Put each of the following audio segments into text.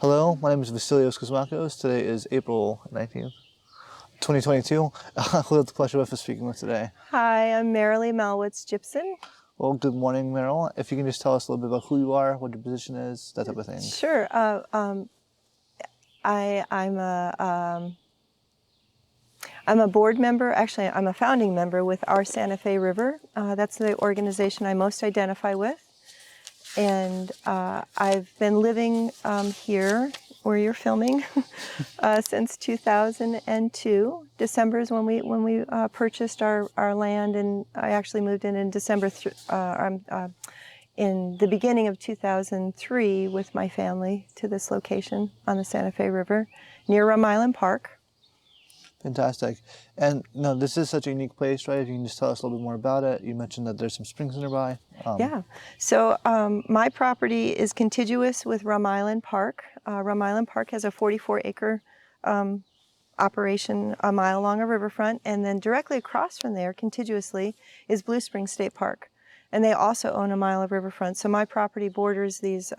Hello, my name is Vasilios Kosmakos. Today is April 19th, 2022. Who has the pleasure of speaking with today? Hi, I'm Merrillee Malwitz-Jipson. Well, good morning, Meryl. If you can just tell us a little bit about who you are, what your position is, that type of thing. Sure. I'm a board member. Actually, I'm a founding member with our Santa Fe River. That's the organization I most identify with. And I've been living here where you're filming since 2002. December is when we purchased our land, and I actually moved in December. In the beginning of 2003 with my family to this location on the Santa Fe River near Rum Island Park. Fantastic. And no, this is such a unique place, right? If you can just tell us a little bit more about it. You mentioned that there's some springs nearby. Yeah. So my property is contiguous with Rum Island Park. Rum Island Park has a 44-acre operation a mile along a riverfront, and then directly across from there, contiguously, is Blue Springs State Park. And they also own a mile of riverfront. So my property borders these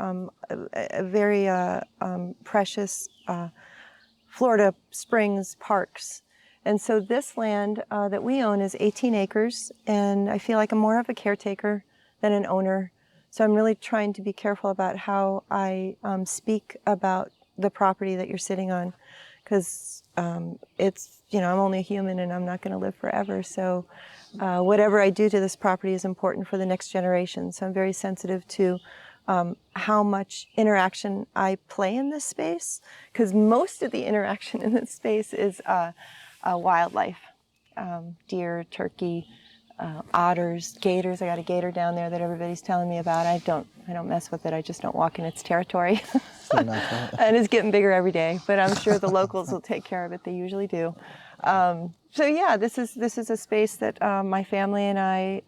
very precious Florida Springs parks. And so this land that we own is 18 acres, and I feel like I'm more of a caretaker than an owner. So I'm really trying to be careful about how I speak about the property that you're sitting on, because it's, you know, I'm only a human and I'm not going to live forever. So whatever I do to this property is important for the next generation. So I'm very sensitive to how much interaction I play in this space, because most of the interaction in this space is wildlife, deer, turkey, otters, gators. I got a gator down there that everybody's telling me about. I don't mess with it. I just don't walk in its territory. And it's getting bigger every day, but I'm sure the locals will take care of it. They usually do. So yeah, this is a space that my family and I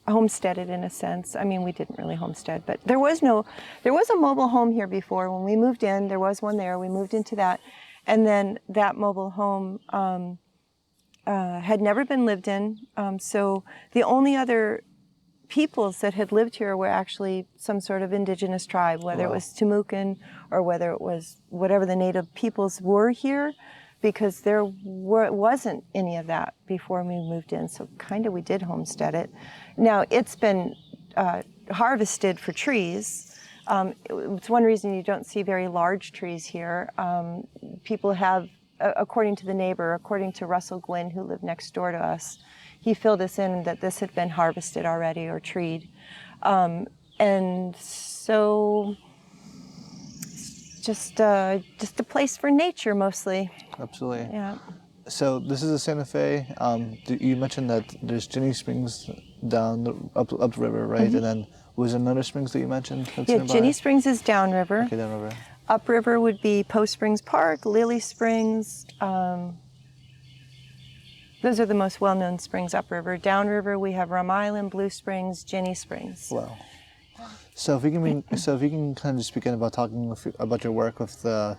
homesteaded in a sense. I mean, we didn't really homestead, but there was a mobile home here before. When we moved in, there was one there. We moved into that, and then that mobile home had never been lived in. So the only other peoples that had lived here were actually some sort of indigenous tribe, whether it was Timucan or whether it was whatever the native peoples were here, because there wasn't any of that before we moved in. So kind of we did homestead it. Now it's been harvested for trees. It's one reason you don't see very large trees here. People have, according to the neighbor, according to Russell Gwynn, who lived next door to us, he filled us in that this had been harvested already or treed. And so just a place for nature mostly. Absolutely. Yeah. So this is a Santa Fe. You mentioned that there's Ginny Springs down up the river, right? Mm-hmm. And then was there another Springs that you mentioned? Yeah, Ginny Springs is downriver. Okay, downriver. Upriver would be Post Springs Park, Lilly Springs. Those are the most well-known springs upriver. Downriver, we have Rum Island, Blue Springs, Ginny Springs. Wow. So if you can kind of just begin about talking about your work with the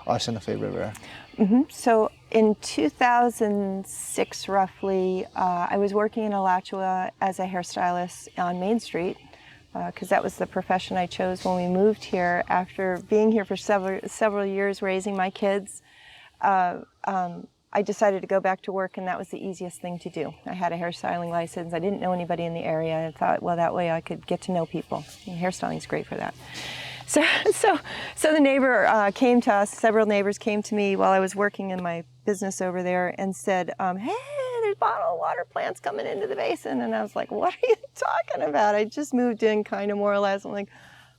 our Santa Fe River. Mm-hmm. So in 2006, roughly, I was working in Alachua as a hairstylist on Main Street, because that was the profession I chose when we moved here. After being here for several years, raising my kids, I decided to go back to work, and that was the easiest thing to do. I had a hairstyling license. I didn't know anybody in the area. I thought, well, that way I could get to know people. And hairstyling is great for that. So the neighbor came to us. Several neighbors came to me while I was working in my business over there and said, hey, there's bottled water plants coming into the basin. And I was like, what are you talking about? I just moved in, kind of more or less. I'm like,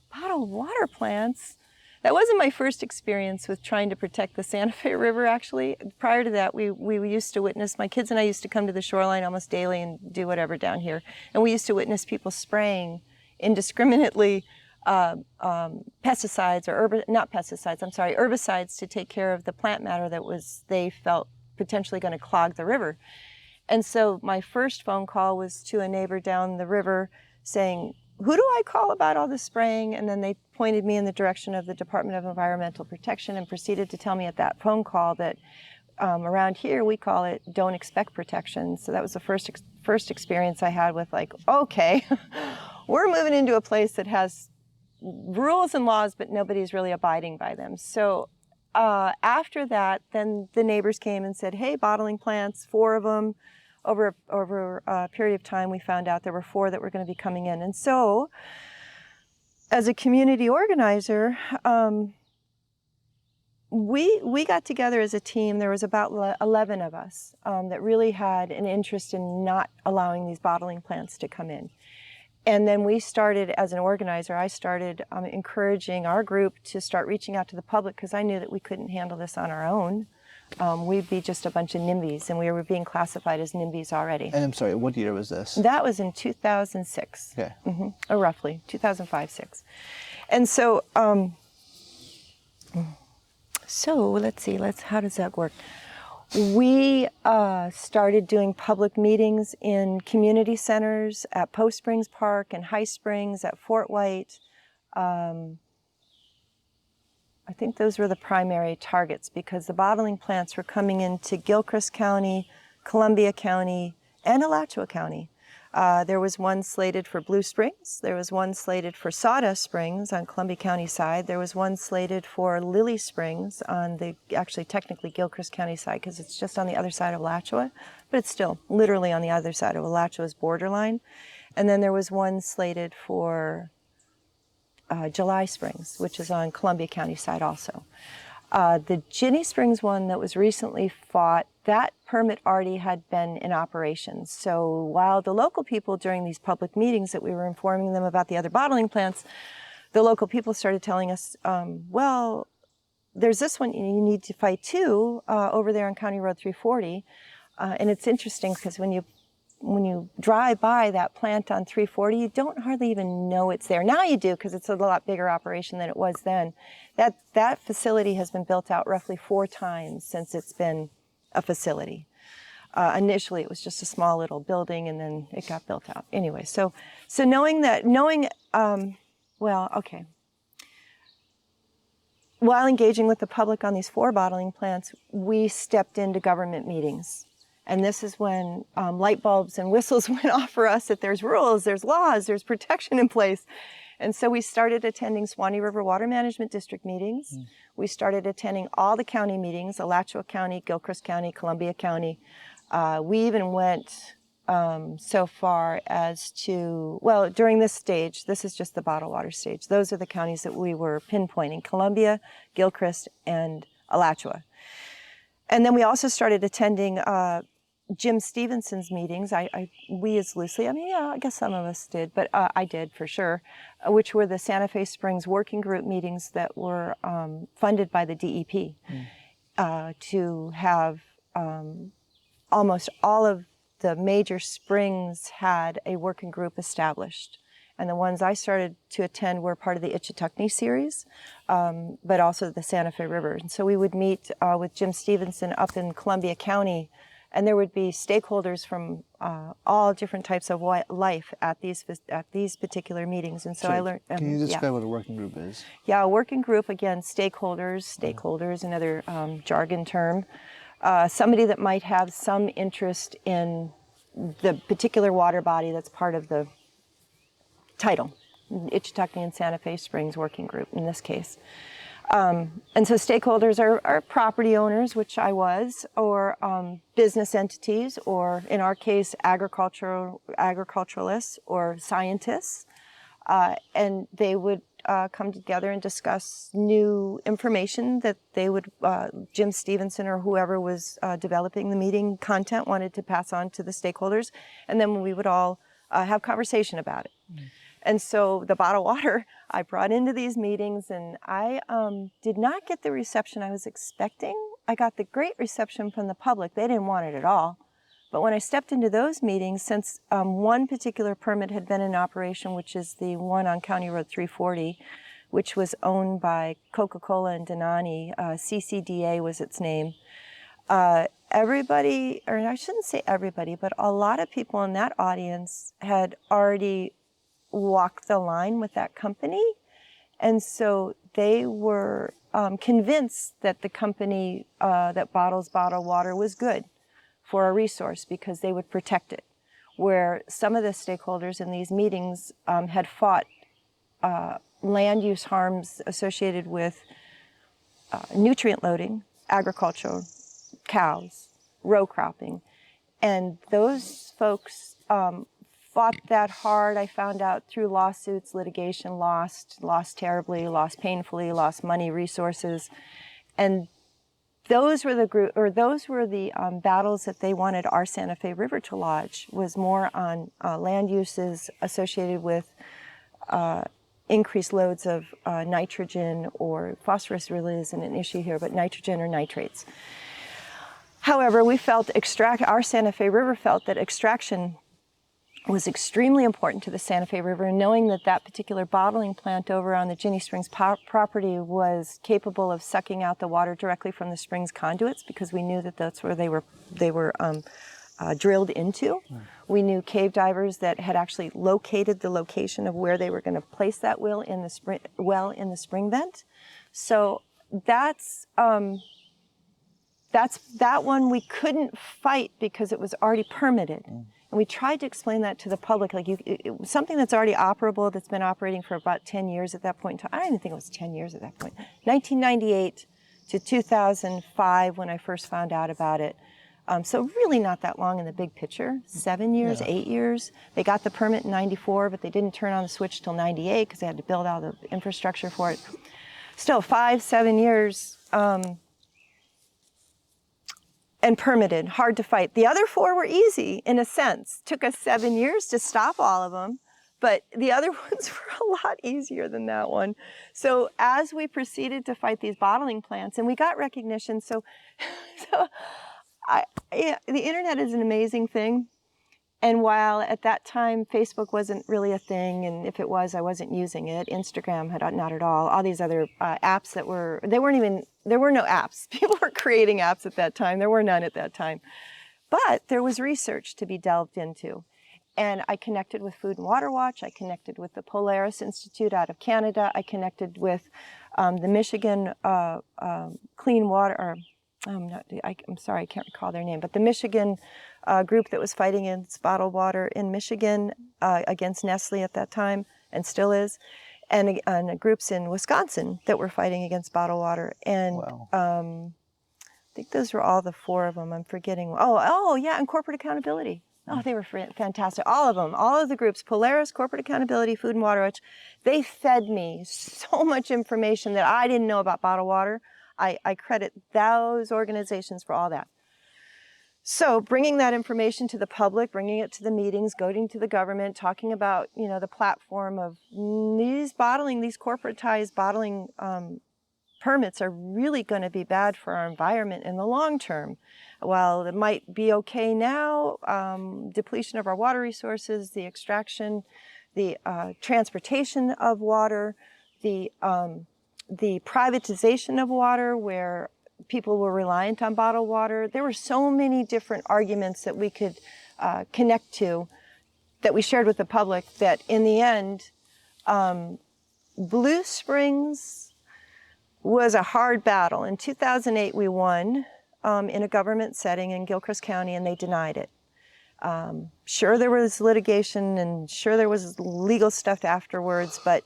bottled water plants? That wasn't my first experience with trying to protect the Santa Fe River, actually. Prior to that, we used to witness, my kids and I used to come to the shoreline almost daily and do whatever down here. And we used to witness people spraying indiscriminately pesticides, or herbicides to take care of the plant matter that they felt potentially going to clog the river. And so my first phone call was to a neighbor down the river saying, who do I call about all this spraying? And then they pointed me in the direction of the Department of Environmental Protection and proceeded to tell me at that phone call that around here we call it don't expect protection. So that was the first experience I had with, like, okay, we're moving into a place that has rules and laws, but nobody's really abiding by them. So after that, then the neighbors came and said, hey, bottling plants, 4 of them. Over a period of time, we found out there were 4 that were going to be coming in. And so, as a community organizer, we got together as a team. There was about 11 of us that really had an interest in not allowing these bottling plants to come in. And then we started, as an organizer, I started encouraging our group to start reaching out to the public, because I knew that we couldn't handle this on our own. We'd be just a bunch of NIMBYs, and we were being classified as NIMBYs already. And I'm sorry, what year was this? That was in 2006. Okay. Or roughly, 2005-06. And so, so let's see, how does that work? We started doing public meetings in community centers, at Post Springs Park and High Springs, at Fort White. I think those were the primary targets, because the bottling plants were coming into Gilchrist County, Columbia County, and Alachua County. There was one slated for Blue Springs. There was one slated for Sawdust Springs on Columbia County side. There was one slated for Lilly Springs on the, actually technically Gilchrist County side, because it's just on the other side of Alachua, but it's still literally on the other side of Alachua's borderline. And then there was one slated for July Springs, which is on Columbia County side also. The Ginny Springs one that was recently fought, that permit already had been in operation. So while the local people, during these public meetings that we were informing them about the other bottling plants, the local people started telling us, well, there's this one you need to fight too, over there on County Road 340. And it's interesting, because when you drive by that plant on 340, you don't hardly even know it's there. Now you do, because it's a lot bigger operation than it was then. That facility has been built out roughly 4 times since it's been a facility. Initially, it was just a small little building, and then it got built out. Anyway, so well, okay. While engaging with the public on these 4 bottling plants, we stepped into government meetings. And this is when light bulbs and whistles went off for us, that there's rules, there's laws, there's protection in place. And so we started attending Swanee River Water Management District meetings. We started attending all the county meetings, Alachua County, Gilchrist County, Columbia County. We even went so far as to, well, during this stage, this is just the bottled water stage. Those are the counties that we were pinpointing: Columbia, Gilchrist, and Alachua. And then we also started attending Jim Stevenson's meetings. We as loosely, I mean, yeah, I guess some of us did, but I did for sure, which were the Santa Fe Springs working group meetings that were funded by the DEP to have almost all of the major springs had a working group established. And the ones I started to attend were part of the Ichetucknee series, but also the Santa Fe River. And so we would meet with Jim Stevenson up in Columbia County, and there would be stakeholders from all different types of life at these particular meetings. And so I learned. Can you describe what a working group is? Yeah, a working group, again, stakeholders, another jargon term. Somebody that might have some interest in the particular water body that's part of the title, Ichetucknee and Santa Fe Springs Working Group in this case. And so stakeholders are property owners, which I was, or business entities, or in our case, agriculturalists or scientists. And they would come together and discuss new information that they would, Jim Stevenson or whoever was developing the meeting content wanted to pass on to the stakeholders. And then we would all have conversation about it. And so the bottled water I brought into these meetings, and I did not get the reception I was expecting. I got the great reception from the public. They didn't want it at all. But when I stepped into those meetings, since one particular permit had been in operation, which is the one on County Road 340, which was owned by Coca-Cola and Denani, CCDA was its name, everybody, or I shouldn't say everybody, but a lot of people in that audience had already walked the line with that company. And so they were convinced that the company that bottles bottled water was good for a resource because they would protect it. Where some of the stakeholders in these meetings had fought land use harms associated with nutrient loading, agriculture, cows, row cropping. And those folks fought that hard. I found out through lawsuits, litigation, lost terribly, lost painfully, lost money, resources. And those were the battles that they wanted our Santa Fe River to lodge, was more on land uses associated with increased loads of nitrogen, or phosphorus really isn't an issue here, but nitrogen or nitrates. However, we felt our Santa Fe River felt that extraction was extremely important to the Santa Fe River, and knowing that that particular bottling plant over on the Ginnie Springs property was capable of sucking out the water directly from the springs conduits, because we knew that that's where they were drilled into. We knew cave divers that had actually located the location of where they were going to place that well in the spring vent. So that's that one we couldn't fight because it was already permitted. And we tried to explain that to the public, like something that's already operable, that's been operating for about 10 years at that point in time. I don't even think it was 10 years at that point. 1998 to 2005 when I first found out about it. So really not that long in the big picture, 7 years, 8 years. They got the permit in 94, but they didn't turn on the switch till 98 because they had to build all the infrastructure for it. Still 5-7 years. And permitted, hard to fight. The other 4 were easy, in a sense. Took us 7 years to stop all of them, but the other ones were a lot easier than that one. So as we proceeded to fight these bottling plants, and we got recognition, the internet is an amazing thing. And while at that time, Facebook wasn't really a thing, and if it was, I wasn't using it. Instagram had not at all. All these other apps there were no apps. People were creating apps at that time. There were none at that time. But there was research to be delved into. And I connected with Food and Water Watch. I connected with the Polaris Institute out of Canada. I connected with the Michigan Clean Water, I'm sorry, I can't recall their name, but the Michigan group that was fighting against bottled water in Michigan against Nestle at that time, and still is, and groups in Wisconsin that were fighting against bottled water. And Wow. I think those were all the 4 of them. I'm forgetting. Oh yeah, and corporate accountability. Oh, they were fantastic. All of them, all of the groups, Polaris, Corporate Accountability, Food and Water Watch, they fed me so much information that I didn't know about bottled water. I credit those organizations for all that. So bringing that information to the public, bringing it to the meetings, going to the government, talking about, the platform of these corporatized bottling permits are really going to be bad for our environment in the long term. While it might be okay now, depletion of our water resources, the extraction, the transportation of water, the privatization of water, where people were reliant on bottled water. There were so many different arguments that we could connect to, that we shared with the public, that in the end, Blue Springs was a hard battle. In 2008, we won in a government setting in Gilchrist County, and they denied it. Sure, there was litigation, and sure, there was legal stuff afterwards, but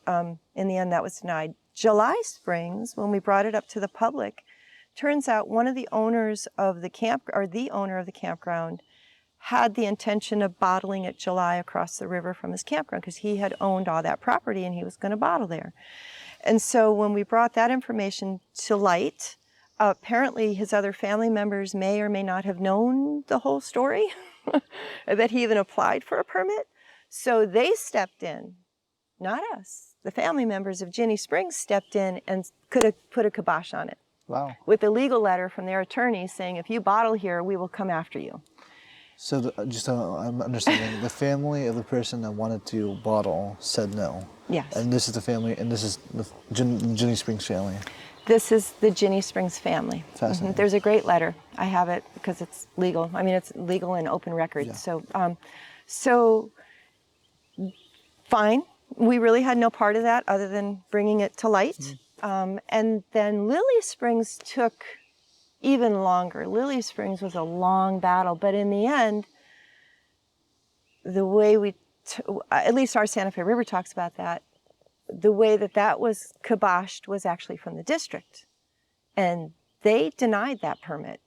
in the end, that was denied. July Springs, when we brought it up to the public, turns out one of the owners of the the owner of the campground had the intention of bottling at July across the river from his campground, because he had owned all that property and he was going to bottle there. And so when we brought that information to light, apparently his other family members may or may not have known the whole story, that he even applied for a permit. So they stepped in, not us. The family members of Ginnie Springs stepped in and could have put a kibosh on it. Wow. With a legal letter from their attorney saying, if you bottle here, we will come after you. So I'm understanding, the family of the person that wanted to bottle said no. Yes. And this is the family, and this is the Ginnie Springs family. This is the Ginnie Springs family. Fascinating. There's a great letter. I have it because it's legal. I mean, it's legal and open record. Yeah. So fine. We really had no part of that other than bringing it to light. Mm-hmm. And then Lilly Springs took even longer. Lilly Springs was a long battle, but in the end, the way at least our Santa Fe River talks about that, the way that that was kiboshed was actually from the district. And they denied that permit.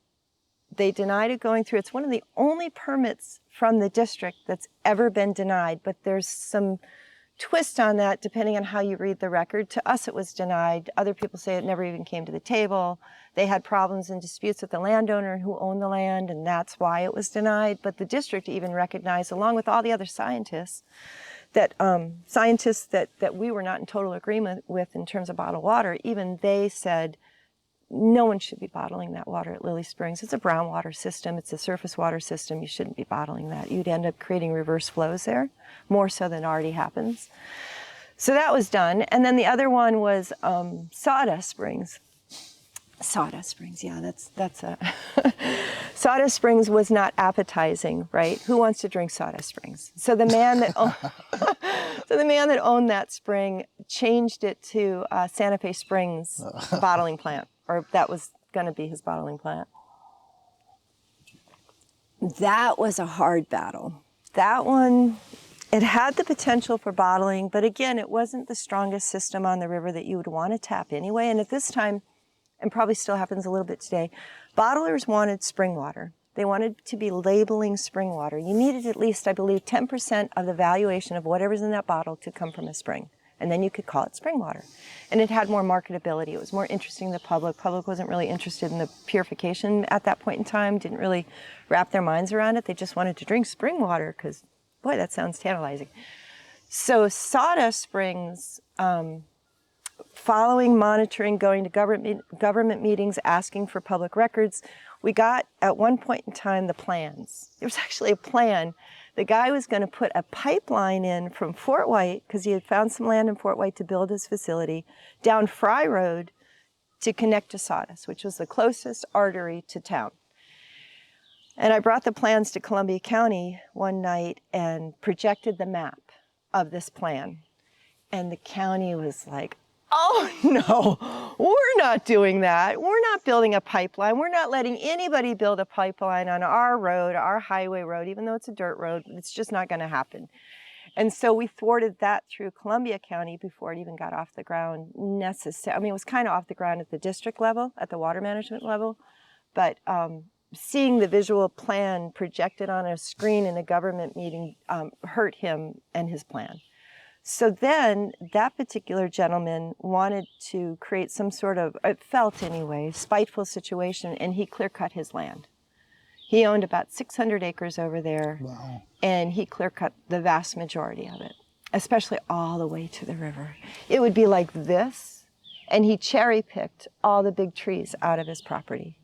They denied it going through. It's one of the only permits from the district that's ever been denied, but there's some twist on that depending on how you read the record. To us, it was denied. Other people say it never even came to the table. They had problems and disputes with the landowner who owned the land, and that's why it was denied. But the district even recognized, along with all the other scientists, that that we were not in total agreement with in terms of bottled water, even they said, no one should be bottling that water at Lilly Springs. It's a brown water system. It's a surface water system. You shouldn't be bottling that. You'd end up creating reverse flows there, more so than already happens. So that was done. And then the other one was Sawdust Springs. Sawdust Springs, yeah, that's a... Sawdust Springs was not appetizing, right? Who wants to drink Sawdust Springs? So the man that owned that spring changed it to Santa Fe Springs bottling plant, or that was going to be his bottling plant. That was a hard battle. That one, it had the potential for bottling, but again, it wasn't the strongest system on the river that you would want to tap anyway. And at this time, and probably still happens a little bit today, bottlers wanted spring water. They wanted to be labeling spring water. You needed at least, I believe, 10% of the valuation of whatever's in that bottle to come from a spring. And then you could call it spring water. And it had more marketability. It was more interesting to the public. Public wasn't really interested in the purification at that point in time, didn't really wrap their minds around it. They just wanted to drink spring water because, boy, that sounds tantalizing. So Sawdust Springs, following, monitoring, going to government meetings, asking for public records, we got, at one point in time, the plans. There was actually a plan. The guy was going to put a pipeline in from Fort White, because he had found some land in Fort White to build his facility, down Fry Road to connect to Sawdust, which was the closest artery to town. And I brought the plans to Columbia County one night and projected the map of this plan. And the county was like, oh no, we're not doing that. We're not building a pipeline. We're not letting anybody build a pipeline on our road, our highway road, even though it's a dirt road. It's just not going to happen. And so we thwarted that through Columbia County before it even got off the ground necessarily. I mean, it was kind of off the ground at the district level, at the water management level, but seeing the visual plan projected on a screen in a government meeting hurt him and his plan. So then that particular gentleman wanted to create some sort of, it felt anyway, spiteful situation, and he clear-cut his land. He owned about 600 acres over there, wow. And he clear-cut the vast majority of it, especially all the way to the river. It would be like this, and he cherry-picked all the big trees out of his property,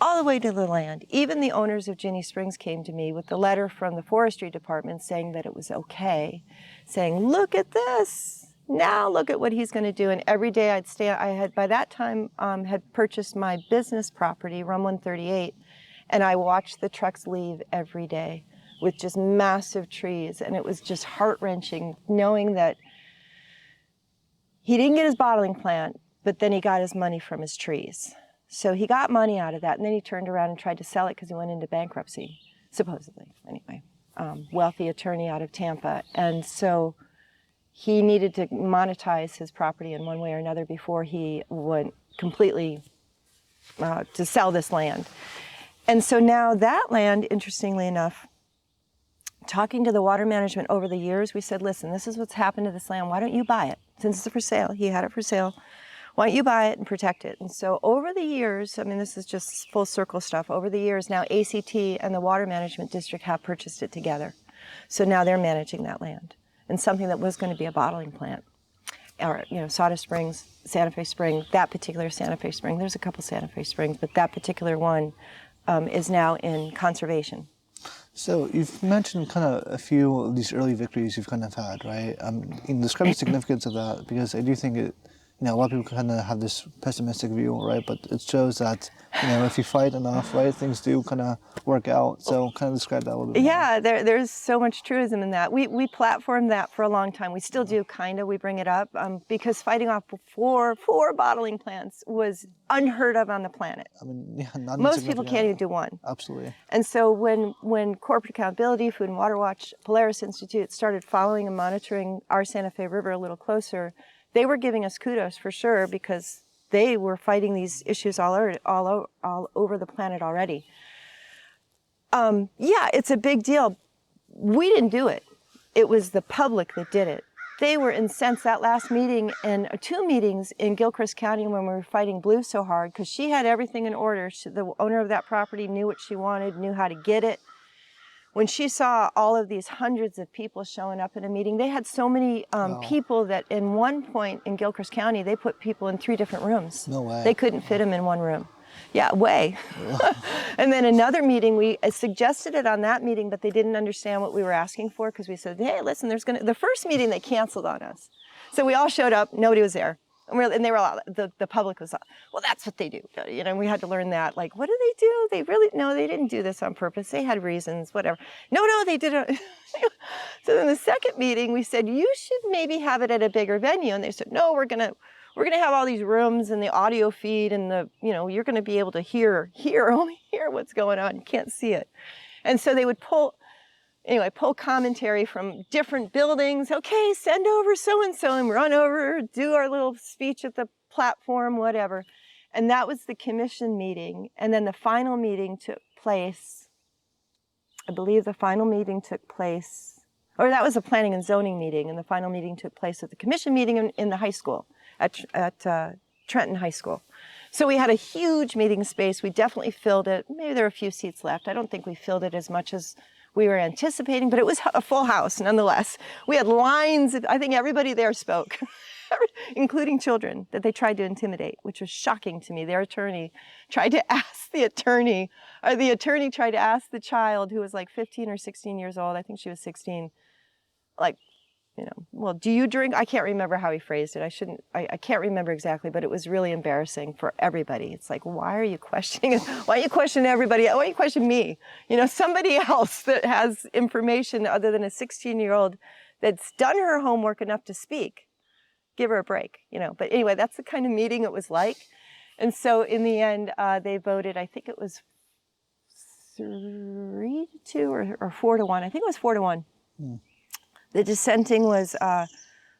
all the way to the land. Even the owners of Ginny Springs came to me with the letter from the forestry department saying that it was okay, saying, look at this, now look at what he's going to do. And every day I'd stay, I had by that time had purchased my business property, Rum 138, and I watched the trucks leave every day with just massive trees. And it was just heart-wrenching knowing that he didn't get his bottling plant, but then he got his money from his trees. So he got money out of that, and then he turned around and tried to sell it because he went into bankruptcy, supposedly, anyway. Wealthy attorney out of Tampa. And so he needed to monetize his property in one way or another before he went completely to sell this land. And so now that land, interestingly enough, talking to the water management over the years, we said, listen, this is what's happened to this land. Why don't you buy it? Since it's for sale, he had it for sale. Why don't you buy it and protect it? And so over the years, I mean, this is just full circle stuff. Over the years, now ACT and the Water Management District have purchased it together. So now they're managing that land. And something that was going to be a bottling plant, or, you know, Sawdust Springs, Santa Fe Spring, that particular Santa Fe Spring, there's a couple Santa Fe Springs, but that particular one is now in conservation. So you've mentioned kind of a few of these early victories you've kind of had, right? Describe the significance of that, because I do think a lot of people kind of have this pessimistic view, right? But it shows that, if you fight enough, right, things do kind of work out. So kind of describe that a little bit more. Yeah, there's so much truism in that. We platformed that for a long time. We still do, kind of. We bring it up because fighting off four bottling plants was unheard of on the planet. I mean, not Most people can't even do one. Absolutely. And so when Corporate Accountability, Food and Water Watch, Polaris Institute started following and monitoring our Santa Fe River a little closer, they were giving us kudos for sure because they were fighting these issues all over the planet already. Yeah, it's a big deal. We didn't do it. It was the public that did it. They were incensed that last meeting and 2 meetings in Gilchrist County when we were fighting blue so hard because she had everything in order. The owner of that property knew what she wanted, knew how to get it. When she saw all of these hundreds of people showing up in a meeting, they had so many people that in one point in Gilchrist County, they put people in 3 different rooms. No way. They couldn't fit them in one room. Yeah, way. And then another meeting, we suggested it on that meeting, but they didn't understand what we were asking for because we said, hey, listen, the first meeting they canceled on us. So we all showed up, nobody was there. And they were all, the public was, well, that's what they do. And we had to learn that. Like, what do they do? No, they didn't do this on purpose. They had reasons, whatever. No, they didn't. So then the second meeting, we said, you should maybe have it at a bigger venue. And they said, no, we're gonna have all these rooms and the audio feed and you're gonna be able to only hear what's going on. You can't see it. And so they would pull commentary from different buildings. Okay, send over so-and-so and run over, do our little speech at the platform, whatever. And that was the commission meeting. And then the final meeting took place, I believe the final meeting took place, or that was a planning and zoning meeting, and the final meeting took place at the commission meeting in the high school, at Trenton High School. So we had a huge meeting space. We definitely filled it. Maybe there were a few seats left. I don't think we filled it as much as we were anticipating, but it was a full house nonetheless. We had lines. I think everybody there spoke, including children that they tried to intimidate, which was shocking to me. Their attorney tried to ask the attorney tried to ask the child who was like 15 or 16 years old. I think she was 16, like, well, do you drink? I can't remember how he phrased it. I can't remember exactly, but it was really embarrassing for everybody. It's like, why are you questioning? Why don't you question everybody? Why don't you question me? Somebody else that has information other than a 16-year-old that's done her homework enough to speak. Give her a break, But anyway, that's the kind of meeting it was like. And so in the end, they voted, I think it was 3-2 or 4-1. I think it was 4-1. The dissenting was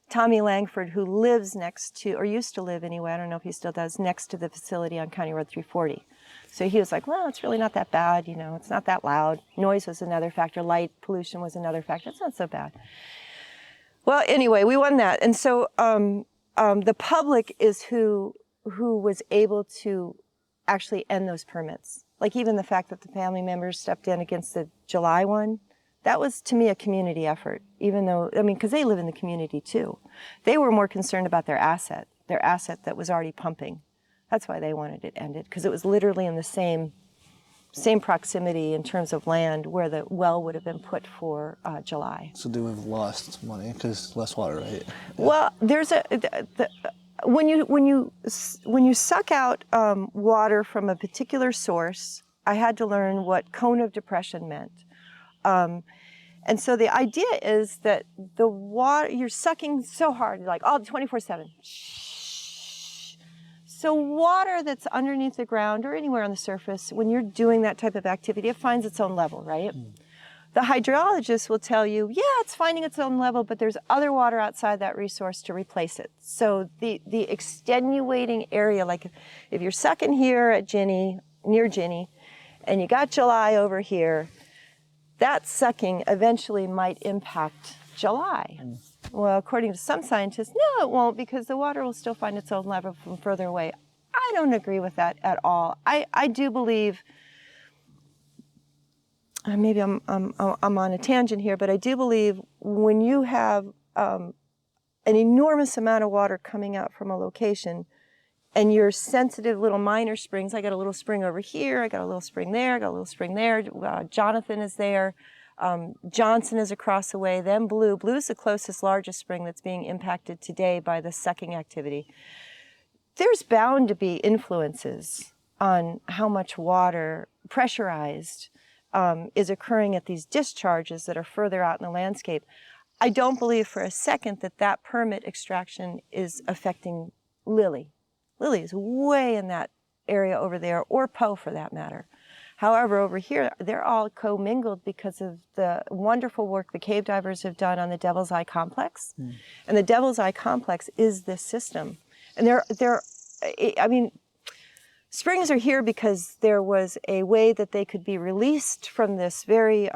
Tommy Langford, who lives next to, or used to live anyway, I don't know if he still does, next to the facility on County Road 340. So he was like, well, it's really not that bad, it's not that loud. Noise was another factor, light pollution was another factor. It's not so bad. Well, anyway, we won that. And so the public is who was able to actually end those permits. Like even the fact that the family members stepped in against the July one, that was, to me, a community effort, even though, because they live in the community too. They were more concerned about their asset that was already pumping. That's why they wanted it ended, because it was literally in the same proximity in terms of land where the well would have been put for July. So they would have lost money because less water, right? Yeah. Well, there's when you suck out water from a particular source, I had to learn what cone of depression meant. And so the idea is that the water, you're sucking so hard, like, 24/7. So water that's underneath the ground or anywhere on the surface, when you're doing that type of activity, it finds its own level, right? The hydrologist will tell you, yeah, it's finding its own level, but there's other water outside that resource to replace it. So the extenuating area, like if you're sucking here at near Ginny, and you got July over here, that sucking eventually might impact July. Well, according to some scientists, no, it won't, because the water will still find its own level from further away. I don't agree with that at all. I do believe, maybe I'm on a tangent here, but I do believe when you have an enormous amount of water coming out from a location, and your sensitive little minor springs, I got a little spring over here, I got a little spring there, I got a little spring there, Jonathan is there, Johnson is across the way, then Blue. Blue's the closest, largest spring that's being impacted today by the sucking activity. there's bound to be influences on how much water, pressurized, is occurring at these discharges that are further out in the landscape. I don't believe for a second that that permit extraction is affecting Lilly. Lilly is way in that area over there, or Poe for that matter. However, over here, they're all commingled because of the wonderful work the cave divers have done on the Devil's Eye Complex. And the Devil's Eye Complex is this system. And I mean, springs are here because there was a way that they could be released from this very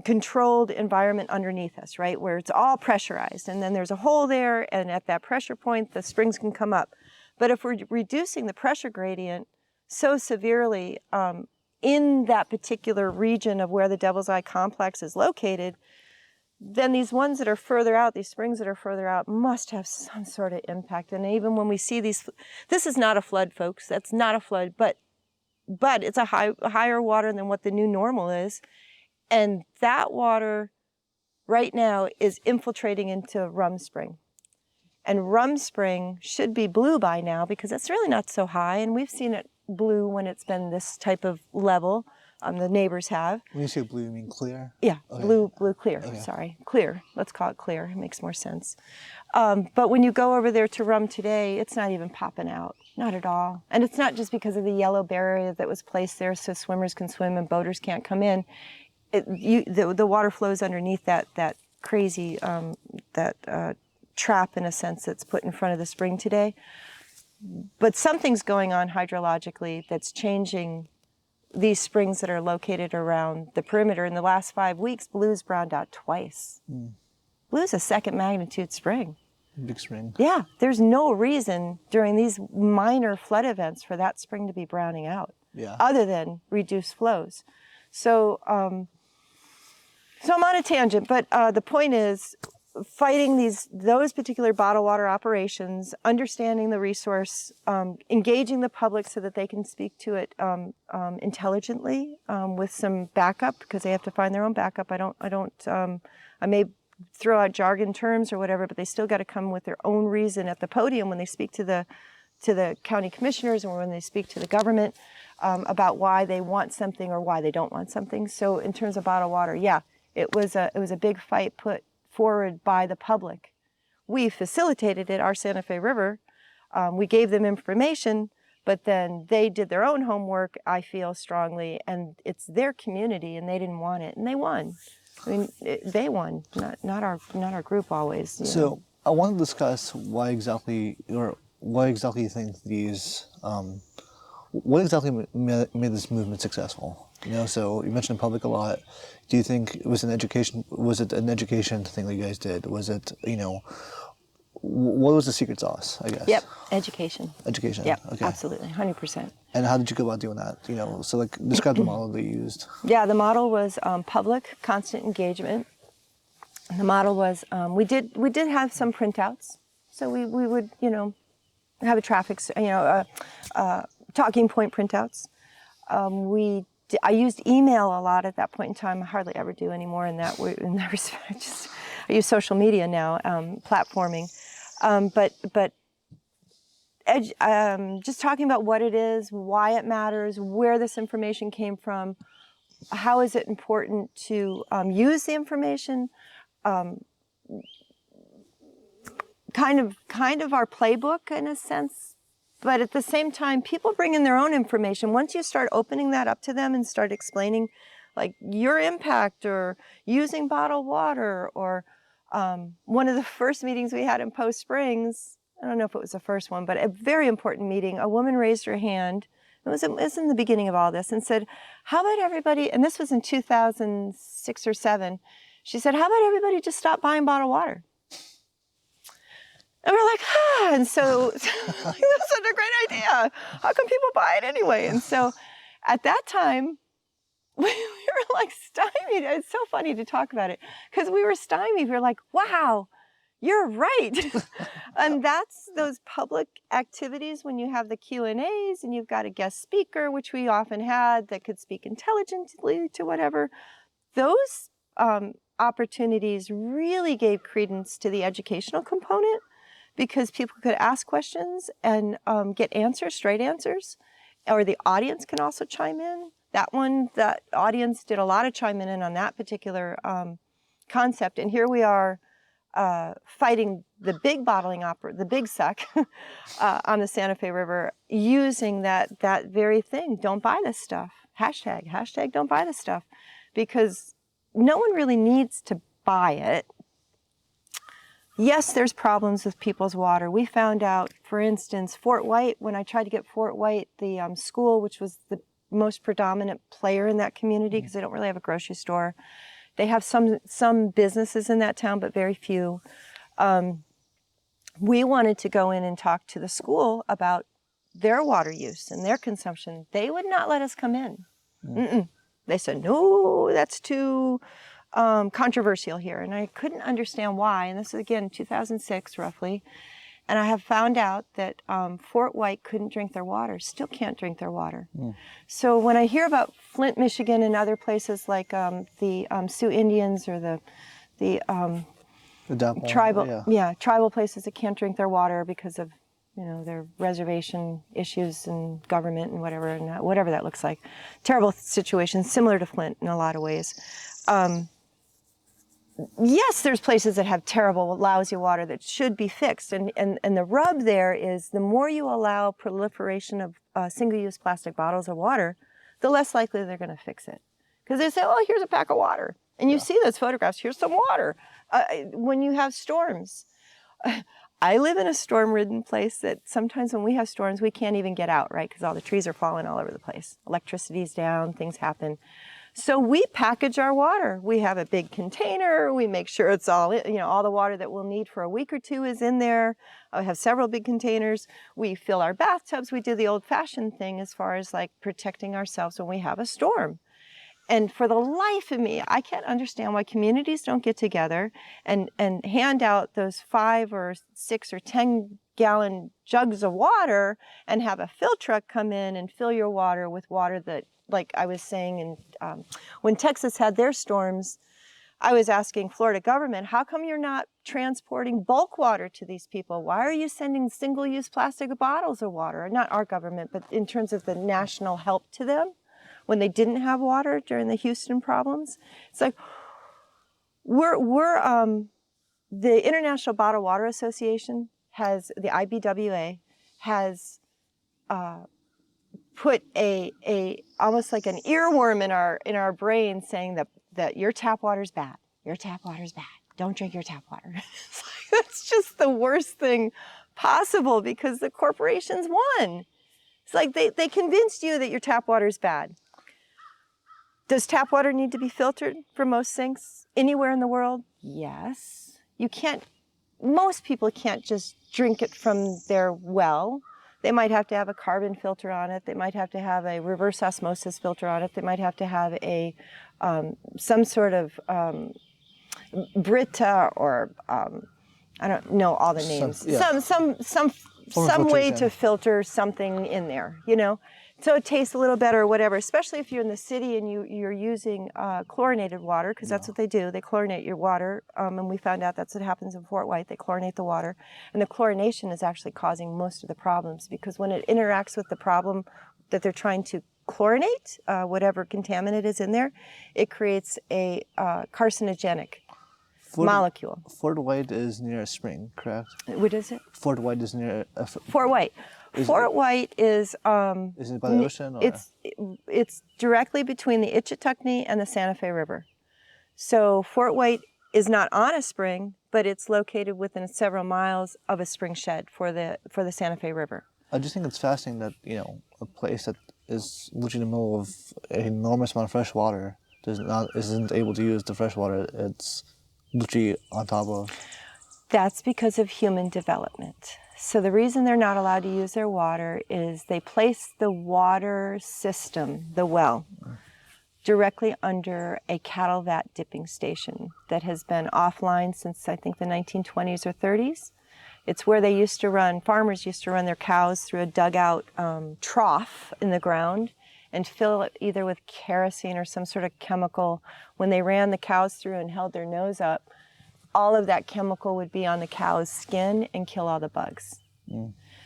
controlled environment underneath us, right, where it's all pressurized. And then there's a hole there, and at that pressure point, the springs can come up. But if we're reducing the pressure gradient so severely in that particular region of where the Devil's Eye Complex is located, then these ones that are further out, these springs that are further out, must have some sort of impact. And even when we see these, this is not a flood, folks. That's not a flood, but it's a higher water than what the new normal is. And that water right now is infiltrating into Rum Spring. And Rum Spring should be blue by now because it's really not so high. And we've seen it blue when it's been this type of level. The neighbors have. When you say blue, you mean clear? Yeah, okay. blue clear, okay. Sorry. Clear, let's call it clear, it makes more sense. But when you go over there to Rum today, it's not even popping out, not at all. And it's not just because of the yellow barrier that was placed there so swimmers can swim and boaters can't come in. The water flows underneath that crazy, trap in a sense that's put in front of the spring today. But something's going on hydrologically that's changing these springs that are located around the perimeter. In the last 5 weeks, Blue's browned out twice. Blue's a second magnitude spring. Big spring. Yeah, there's no reason during these minor flood events for that spring to be browning out, other than reduced flows. So, so I'm on a tangent, but the point is, fighting those particular bottled water operations, understanding the resource, engaging the public so that they can speak to it intelligently with some backup, because they have to find their own backup. I may throw out jargon terms or whatever, but they still got to come with their own reason at the podium when they speak to the county commissioners or when they speak to the government about why they want something or why they don't want something. So in terms of bottled water, yeah, it was a big fight put forward by the public. We facilitated it, our Santa Fe River. We gave them information, but then they did their own homework, I feel strongly, and it's their community, and they didn't want it, and they won. I mean, they won, not our group always. So I want to discuss why exactly you think these, what exactly made this movement successful? So you mentioned public a lot. Do you think it was an education? Was it an education thing that you guys did? Was it, what was the secret sauce, I guess? Yep, education. Education. Yep, okay. Absolutely, 100%. And how did you go about doing that? So describe the model that you used. Yeah, the model was public, constant engagement. And the model was we did have some printouts, so we would have a talking point printouts. I used email a lot at that point in time. I hardly ever do anymore in that respect. I use social media now, platforming. But just talking about what it is, why it matters, where this information came from, how is it important to use the information, kind of our playbook in a sense. But at the same time, people bring in their own information. Once you start opening that up to them and start explaining, like, your impact or using bottled water, or one of the first meetings we had in Post Springs, I don't know if it was the first one, but a very important meeting, a woman raised her hand, it was in the beginning of all this, and said, how about everybody, and this was in 2006 or 7, she said, how about everybody just stop buying bottled water? And we're like, and so that's such a great idea. How come people buy it anyway? And so at that time, we were like stymied. It's so funny to talk about it because we were stymied. We were like, wow, you're right. And that's those public activities when you have the Q&As and you've got a guest speaker, which we often had, that could speak intelligently to whatever. Those opportunities really gave credence to the educational component, because people could ask questions and get answers, straight answers, or the audience can also chime in. That audience did a lot of chiming in on that particular concept, and here we are fighting the big bottling the big suck on the Santa Fe River, using that very thing. Don't buy this stuff. Hashtag don't buy this stuff, because no one really needs to buy it. Yes, there's problems with people's water. We found out, for instance, Fort White, when I tried to get Fort White, the school, which was the most predominant player in that community, because they don't really have a grocery store. They have some businesses in that town, but very few. We wanted to go in and talk to the school about their water use and their consumption. They would not let us come in. They said, no, that's too controversial here. And I couldn't understand why. And this is, again, 2006, roughly. And I have found out that Fort White couldn't drink their water, still can't drink their water. So when I hear about Flint, Michigan, and other places like the Sioux Indians or the tribal places that can't drink their water because of their reservation issues and government and whatever that looks like, terrible situation, similar to Flint in a lot of ways. Yes, there's places that have terrible, lousy water that should be fixed. And the rub there is the more you allow proliferation of single-use plastic bottles of water, the less likely they're going to fix it. Because they say, oh, here's a pack of water. And you see those photographs, here's some water. When you have storms, I live in a storm-ridden place that sometimes when we have storms, we can't even get out, right? Because all the trees are falling all over the place. Electricity's down, things happen. So we package our water. We have a big container. We make sure it's all the water that we'll need for a week or two is in there. I have several big containers. We fill our bathtubs. We do the old-fashioned thing as far as like protecting ourselves when we have a storm. And for the life of me, I can't understand why communities don't get together and hand out those 5 or 6 or 10 gallon jugs of water and have a fill truck come in and fill your water with water that, like I was saying, and when Texas had their storms, I was asking Florida government, how come you're not transporting bulk water to these people? Why are you sending single-use plastic bottles of water? Not our government, but in terms of the national help to them when they didn't have water during the Houston problems. It's like, the International Bottled Water Association the IBWA has put almost like an earworm in our brain saying that your tap water's bad. Your tap water's bad. Don't drink your tap water. It's like, that's just the worst thing possible because the corporations won. It's like they convinced you that your tap water's bad. Does tap water need to be filtered for most sinks anywhere in the world? Yes. Most people can't just drink it from their well. They might have to have a carbon filter on it. They might have to have a reverse osmosis filter on it. They might have to have some sort of Brita or I don't know all the names. Some way to filter something in there, so it tastes a little better or whatever. Especially if you're in the city and you're using chlorinated water, because that's what they do. They chlorinate your water, and we found out that's what happens in Fort White. They chlorinate the water, and the chlorination is actually causing most of the problems because when it interacts with the problem that they're trying to chlorinate, whatever contaminant is in there, it creates a carcinogenic molecule. Fort White is near a spring, correct? What is it? Fort White is near Fort White. Fort White is... is it by the ocean? Or? It's directly between the Itchitucknee and the Santa Fe River. So Fort White is not on a spring, but it's located within several miles of a spring shed for the Santa Fe River. I just think it's fascinating that, a place that is literally in the middle of an enormous amount of fresh water isn't able to use the fresh water it's literally on top of. That's because of human development. So the reason they're not allowed to use their water is they place the water system, the well, directly under a cattle vat dipping station that has been offline since I think the 1920s or 30s. It's where farmers used to run their cows through a dugout trough in the ground and fill it either with kerosene or some sort of chemical. When they ran the cows through and held their nose up, all of that chemical would be on the cow's skin and kill all the bugs.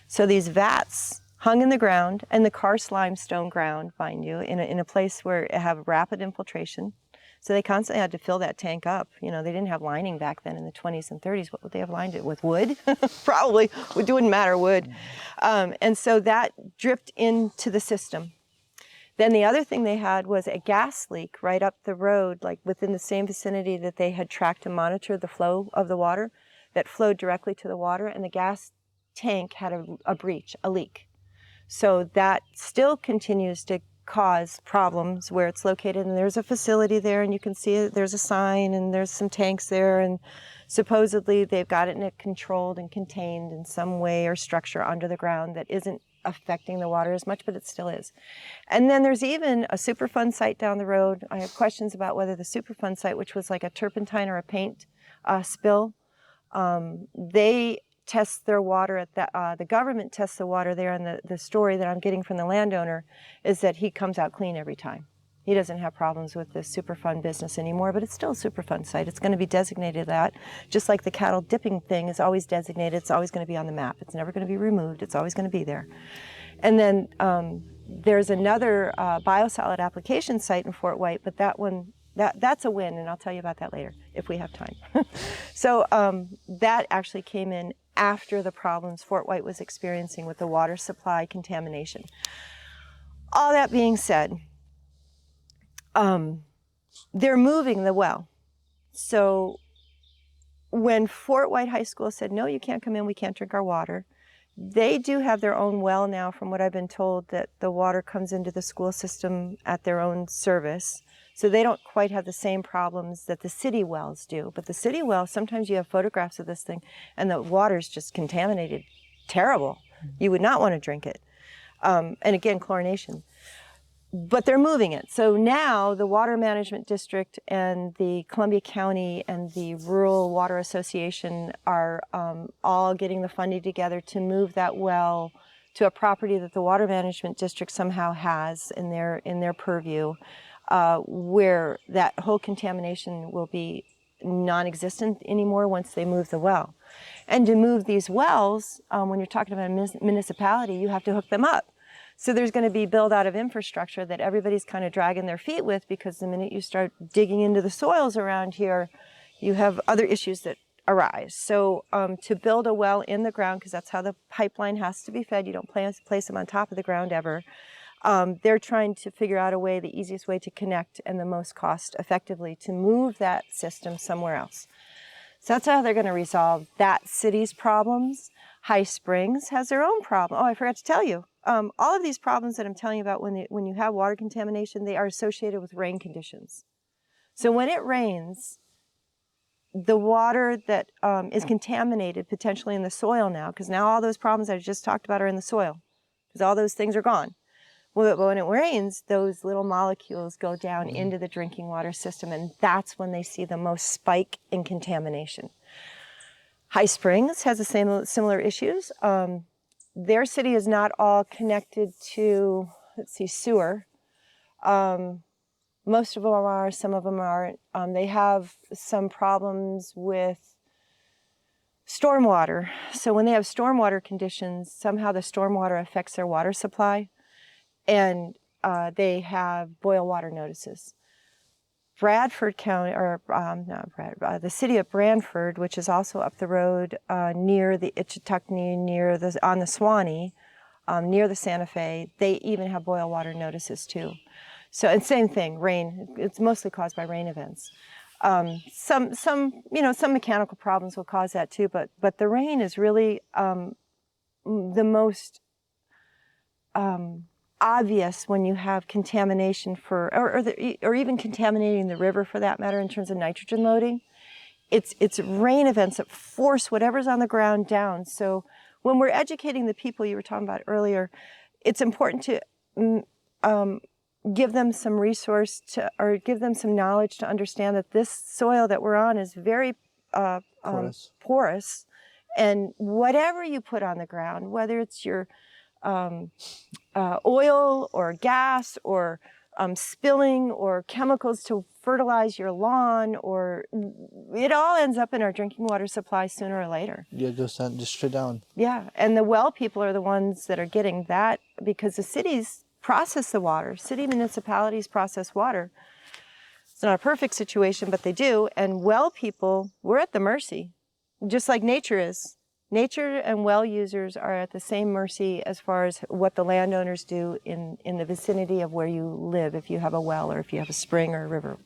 So these vats hung in the ground, and the karst limestone ground, mind you, in a place where it have rapid infiltration. So they constantly had to fill that tank up. You know, they didn't have lining back then in the 20s and 30s. What would they have lined it with? Wood? Probably. It wouldn't matter, wood. And so that dripped into the system. Then the other thing they had was a gas leak right up the road, like within the same vicinity that they had tracked to monitor the flow of the water, that flowed directly to the water, and the gas tank had a breach, a leak. So that still continues to cause problems where it's located, and there's a facility there, and you can see it, there's a sign, and there's some tanks there, and supposedly they've got it controlled and contained in some way or structure under the ground that isn't affecting the water as much, but it still is. And then there's even a Superfund site down the road. I have questions about whether the Superfund site, which was like a turpentine or a paint spill, they test their water at that, the government tests the water there, and the story that I'm getting from the landowner is that he comes out clean every time. He doesn't have problems with the Superfund business anymore, but it's still a Superfund site. It's going to be designated that, just like the cattle dipping thing is always designated. It's always going to be on the map. It's never going to be removed. It's always going to be there. And then there's another biosolid application site in Fort White, but that one, that's a win, and I'll tell you about that later if we have time. So that actually came in after the problems Fort White was experiencing with the water supply contamination. All that being said, they're moving the well. So when Fort White High School said, no, you can't come in, we can't drink our water, they do have their own well now, from what I've been told, that the water comes into the school system at their own service. So they don't quite have the same problems that the city wells do. But the city well, sometimes you have photographs of this thing, and the water's just contaminated. Terrible. You would not want to drink it. And again, chlorination. But they're moving it. So now the Water Management District and the Columbia County and the Rural Water Association are all getting the funding together to move that well to a property that the Water Management District somehow has in their purview, where that whole contamination will be non-existent anymore once they move the well. And to move these wells, when you're talking about a municipality, you have to hook them up. So there's going to be build out of infrastructure that everybody's kind of dragging their feet with, because the minute you start digging into the soils around here, you have other issues that arise. So to build a well in the ground, because that's how the pipeline has to be fed, you don't place them on top of the ground ever. They're trying to figure out a way, the easiest way to connect and the most cost effectively to move that system somewhere else. So that's how they're going to resolve that city's problems. High Springs has their own problem. Oh, I forgot to tell you. All of these problems that I'm telling you about when you have water contamination, they are associated with rain conditions. So when it rains, the water that is contaminated potentially in the soil now, because now all those problems I just talked about are in the soil, because all those things are gone. Well, when it rains, those little molecules go down into the drinking water system, and that's when they see the most spike in contamination. High Springs has the similar issues. Their city is not all connected to, sewer. Most of them are, some of them aren't. They have some problems with stormwater. So when they have stormwater conditions, somehow the stormwater affects their water supply, and they have boil water notices. Bradford County, or the city of Branford, which is also up the road near the Ichetucknee, on the Swanee, near the Santa Fe, they even have boil water notices too. So, and same thing, rain. It's mostly caused by rain events. Some mechanical problems will cause that too, but the rain is really the most obvious when you have contamination or even contaminating the river for that matter in terms of nitrogen loading. It's rain events that force whatever's on the ground down. So when we're educating the people you were talking about earlier, it's important to give them some resource or give them some knowledge to understand that this soil that we're on is very porous, and whatever you put on the ground, whether it's your oil or gas or spilling or chemicals to fertilize your lawn, or it all ends up in our drinking water supply sooner or later. Yeah, it goes down, just straight down. Yeah, and the well people are the ones that are getting that, because the cities process the water. City municipalities process water. It's not a perfect situation, but they do. And well people, we're at the mercy, just like nature is. Nature and well users are at the same mercy as far as what the landowners do in the vicinity of where you live, if you have a well or if you have a spring or a river.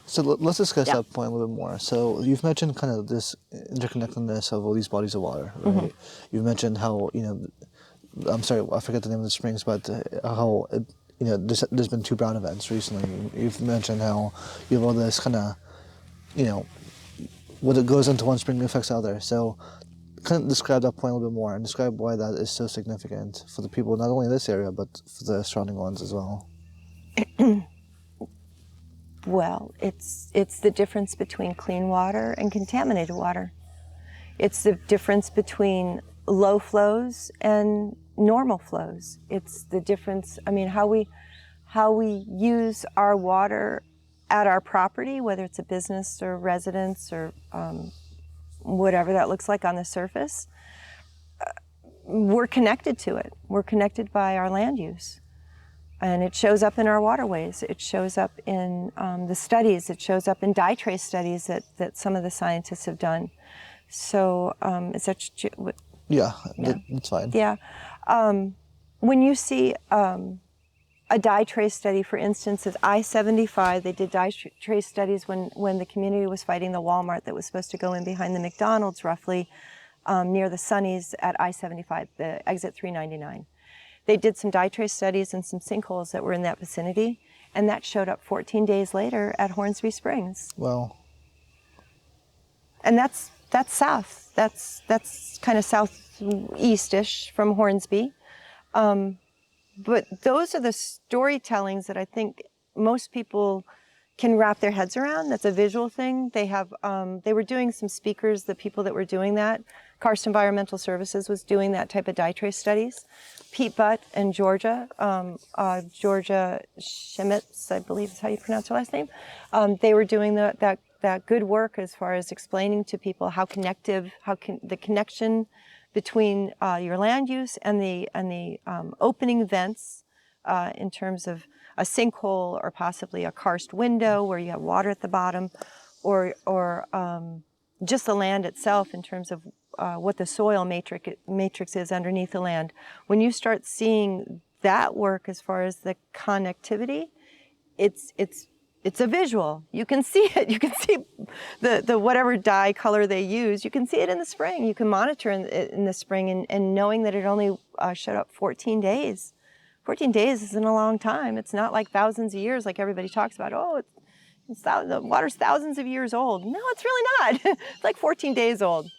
So let's discuss that point a little bit more. So you've mentioned kind of this interconnectedness of all these bodies of water, right? Mm-hmm. You've mentioned how, I'm sorry, I forget the name of the springs, but how, there's been 2 brown events recently. You've mentioned how you have all this kind of, what it goes into one spring affects the other. So kind of describe that point a little bit more and describe why that is so significant for the people, not only in this area, but for the surrounding ones as well. Well, it's the difference between clean water and contaminated water. It's the difference between low flows and normal flows. It's the difference, how we use our water at our property, whether it's a business or residence or whatever that looks like on the surface. We're connected to it. We're connected by our land use. And it shows up in our waterways. It shows up in the studies. It shows up in dye trace studies that some of the scientists have done. So is that... Yeah, that's fine. Yeah. When you see a dye trace study, for instance, at I-75, they did dye trace studies when the community was fighting the Walmart that was supposed to go in behind the McDonald's, roughly near the Sunnies at I-75, the exit 399. They did some dye trace studies and some sinkholes that were in that vicinity, and that showed up 14 days later at Hornsby Springs. Wow. And that's south. That's kind of southeast-ish from Hornsby. But those are the storytellings that I think most people can wrap their heads around. That's a visual thing. They were doing some speakers, the people that were doing that. Karst Environmental Services was doing that type of dye trace studies. Pete Butt in Georgia, Georgia Schemitz, I believe is how you pronounce her last name. They were doing that good work as far as explaining to people how the connection between your land use and the opening vents in terms of a sinkhole or possibly a karst window where you have water at the bottom, or just the land itself in terms of what the soil matrix is underneath the land. When you start seeing that work as far as the connectivity, it's a visual. You can see it. You can see the whatever dye color they use. You can see it in the spring. You can monitor in the spring, and knowing that it only showed up 14 days. 14 days isn't a long time. It's not like thousands of years like everybody talks about. Oh, the water's thousands of years old. No, it's really not. It's like 14 days old.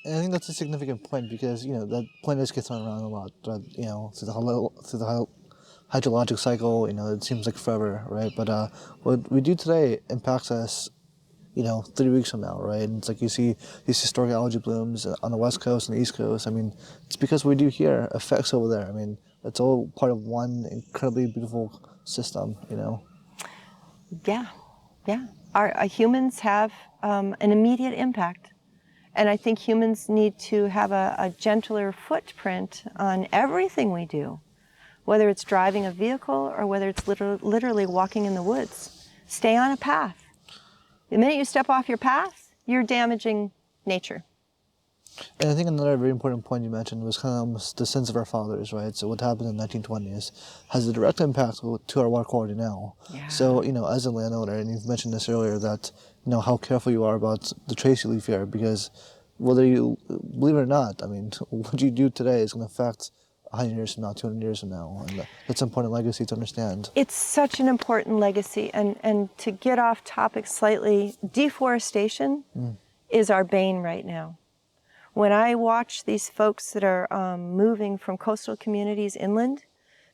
And I think that's a significant point because, that point just gets thrown around a lot. But, through the hydrologic cycle, it seems like forever, right? But what we do today impacts us, 3 weeks from now, right? And it's like you see these historic algae blooms on the West Coast and the East Coast. It's because what we do here affects over there. It's all part of one incredibly beautiful system, Yeah. Our humans have an immediate impact. And I think humans need to have a gentler footprint on everything we do, whether it's driving a vehicle or whether it's literally walking in the woods. Stay on a path. The minute you step off your path, you're damaging nature. And I think another very important point you mentioned was kind of almost the sins of our fathers, right? So what happened in the 1920s has a direct impact to our water quality now. Yeah. So, as a landowner, and you've mentioned this earlier, that, how careful you are about the trace you leave here, because whether you believe it or not, what you do today is going to affect 100 years from now, 200 years from now. And that's an important legacy to understand. It's such an important legacy. And to get off topic slightly, deforestation is our bane right now. When I watch these folks that are moving from coastal communities inland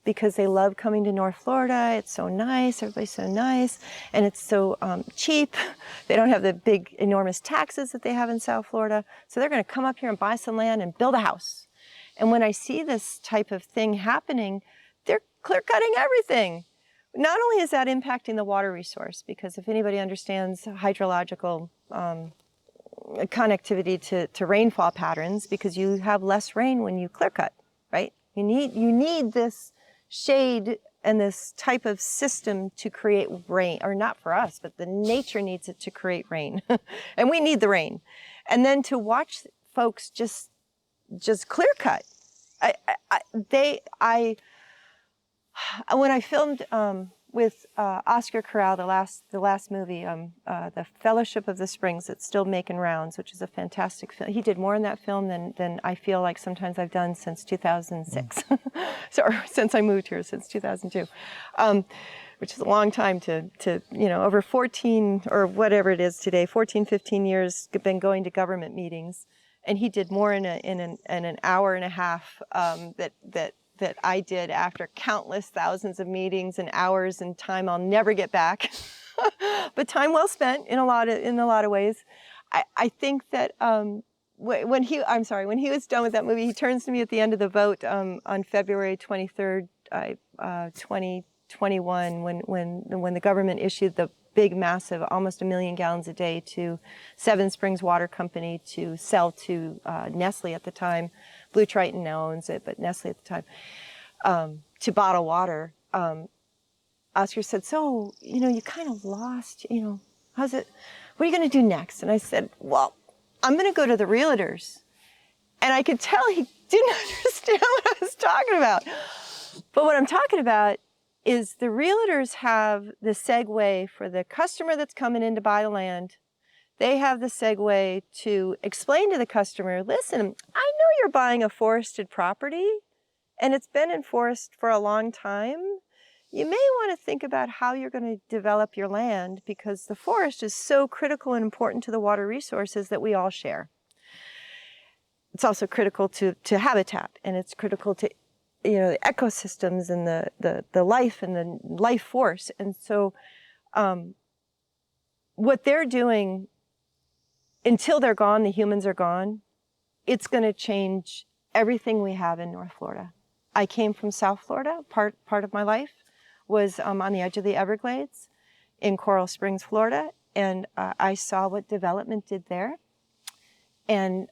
because they love coming to North Florida, it's so nice, everybody's so nice, and it's so cheap. They don't have the big, enormous taxes that they have in South Florida, so they're going to come up here and buy some land and build a house. And when I see this type of thing happening, they're clear-cutting everything. not only is that impacting the water resource, because if anybody understands hydrological connectivity to rainfall patterns, because you have less rain when you clear cut, right? You need this shade and this type of system to create rain, or not for us, but the nature needs it to create rain. And we need the rain. And then to watch folks just clear cut. When I filmed with Oscar Corral, the last movie, The Fellowship of the Springs, that's still making rounds, which is a fantastic film. He did more in that film than I feel like sometimes I've done since 2006, or since I moved here, since 2002, which is a long time to over 14 or whatever it is today, 14, 15 years, been going to government meetings, and he did more in an hour and a half that I did after countless thousands of meetings and hours and time I'll never get back, but time well spent in a lot of ways. I think that when he was done with that movie, he turns to me at the end of the vote on February 23rd, 2021, when the government issued the big, massive, almost 1 million gallons a day to Seven Springs Water Company to sell to Nestle at the time. Blue Triton now owns it, but Nestle at the time, to bottle water. Oscar said, so, you kind of lost, how's it, what are you going to do next? And I said, well, I'm going to go to the realtors. And I could tell he didn't understand what I was talking about. But what I'm talking about is the realtors have the segue for the customer that's coming in to buy the land. They have the segue to explain to the customer, listen, I know you're buying a forested property and it's been in forest for a long time. You may want to think about how you're going to develop your land, because the forest is so critical and important to the water resources that we all share. It's also critical to habitat, and it's critical to the ecosystems and the life and the life force. And so what they're doing, until they're gone, the humans are gone, it's going to change everything we have in North Florida. I came from South Florida. Part of my life was on the edge of the Everglades in Coral Springs, Florida, and I saw what development did there. And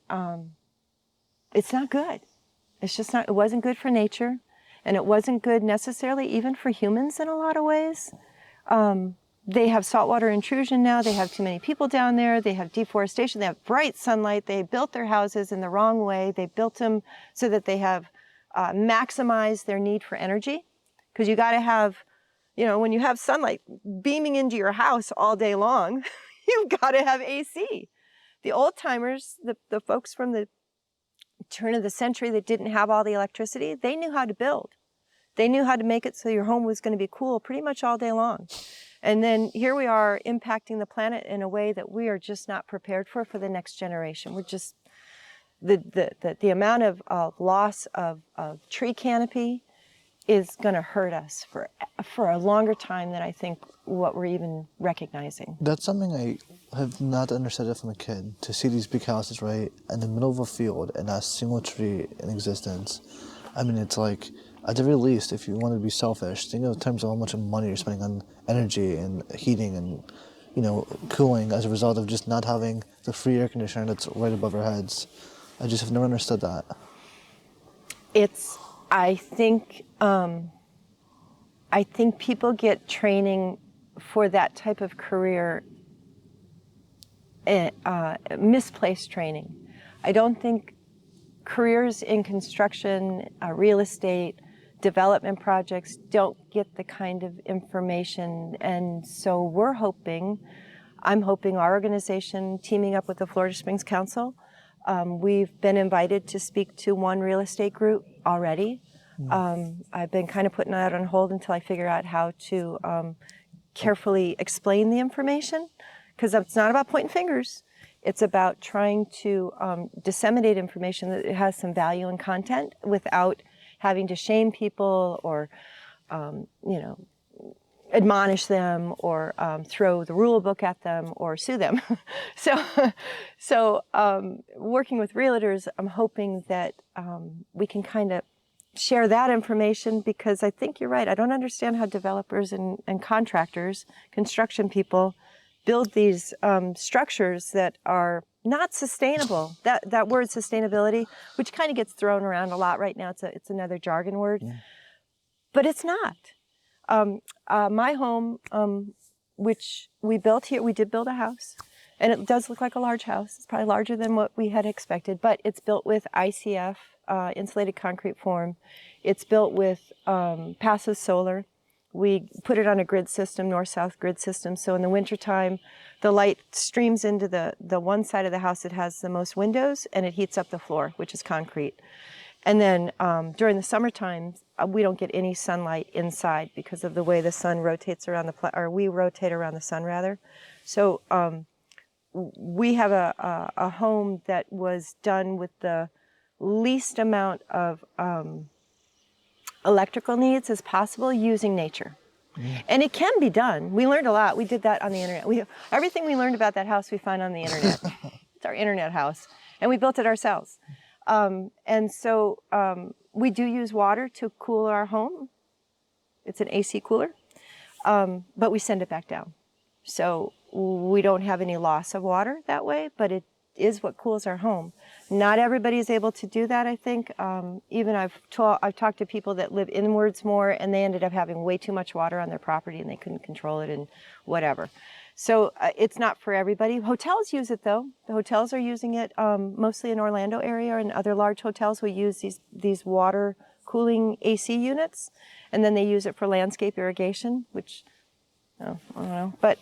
it's not good. It's just not, it wasn't good for nature, and it wasn't good necessarily even for humans in a lot of ways. They have saltwater intrusion now. They have too many people down there. They have deforestation. They have bright sunlight. They built their houses in the wrong way. They built them so that they have maximized their need for energy. Because you got to have, when you have sunlight beaming into your house all day long, you've got to have AC. The old timers, the folks from the turn of the century that didn't have all the electricity, they knew how to build. They knew how to make it so your home was going to be cool pretty much all day long. And then here we are impacting the planet in a way that we are just not prepared for the next generation. We're just, the amount of loss of tree canopy is going to hurt us for a longer time than I think what we're even recognizing. That's something I have not understood from a kid, to see these big houses right in the middle of a field and not a single tree in existence. I mean, it's like, at the very least, if you want to be selfish, think in terms of how much money you're spending on energy and heating and, cooling as a result of just not having the free air conditioner that's right above our heads. I just have never understood that. I think people get training for that type of career, misplaced training. I don't think careers in construction, real estate, development projects don't get the kind of information. And so I'm hoping our organization, teaming up with the Florida Springs Council, we've been invited to speak to one real estate group already. I've been kind of putting that on hold until I figure out how to carefully explain the information, because it's not about pointing fingers. It's about trying to disseminate information that has some value and content without having to shame people or, admonish them or throw the rule book at them or sue them. So working with realtors, I'm hoping that we can kind of share that information, because I think you're right. I don't understand how developers and contractors, construction people, build these structures that are not sustainable. That word sustainability, which kind of gets thrown around a lot right now, it's another jargon word, but it's not. My home, which we built here, we did build a house, and it does look like a large house. It's probably larger than what we had expected, but it's built with ICF, insulated concrete form. It's built with passive solar. We put it on a grid system, north-south grid system, so in the wintertime, the light streams into the one side of the house that has the most windows, and it heats up the floor, which is concrete. And then during the summertime, we don't get any sunlight inside because of the way the sun rotates around or we rotate around the sun, rather. So we have a home that was done with the least amount of electrical needs as possible using nature. And it can be done. We learned a lot. We did that on the internet. Everything we learned about that house we find on the internet. It's our internet house. And we built it ourselves. And so we do use water to cool our home. It's an AC cooler. But we send it back down. So we don't have any loss of water that way, but it is what cools our home. Not everybody is able to do that, I think. Even I've talked to people that live inwards more, and they ended up having way too much water on their property, and they couldn't control it and whatever. So it's not for everybody. Hotels use it, though. The hotels are using it mostly in Orlando area, and other large hotels will use these water cooling AC units, and then they use it for landscape irrigation, which, I don't know. But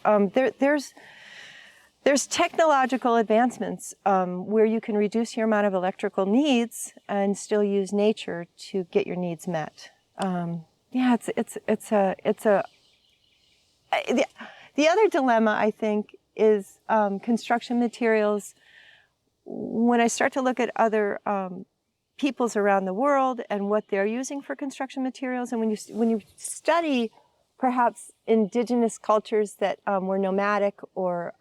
there's technological advancements where you can reduce your amount of electrical needs and still use nature to get your needs met. The other dilemma, I think, is construction materials. When I start to look at other peoples around the world and what they're using for construction materials, and when you study perhaps indigenous cultures that were nomadic or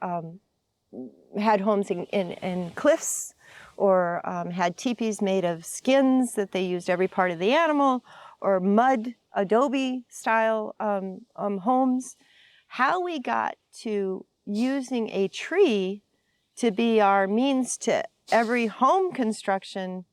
had homes in cliffs, or had teepees made of skins that they used every part of the animal, or mud, adobe style homes, how we got to using a tree to be our means to every home construction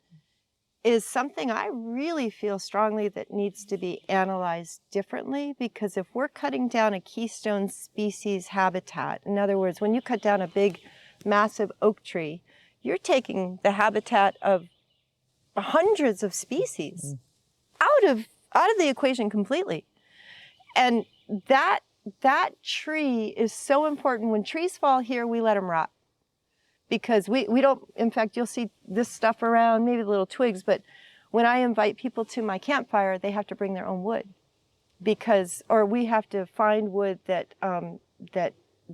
is something I really feel strongly that needs to be analyzed differently, because if we're cutting down a keystone species habitat, in other words, when you cut down a big, massive oak tree, you're taking the habitat of hundreds of species out of the equation completely. And that tree is so important. When trees fall here, we let them rot. Because we don't, in fact, you'll see this stuff around, maybe the little twigs, but when I invite people to my campfire, they have to bring their own wood, or we have to find wood that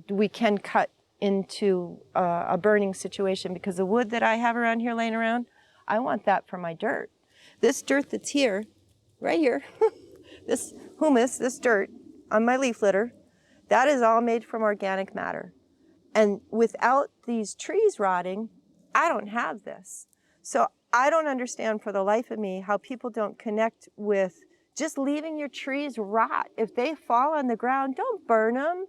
we can cut into a burning situation, because the wood that I have around here laying around, I want that for my dirt. This dirt that's here, right here, this humus, this dirt on my leaf litter, that is all made from organic matter. And without these trees rotting, I don't have this. So I don't understand for the life of me how people don't connect with just leaving your trees rot. If they fall on the ground, don't burn them.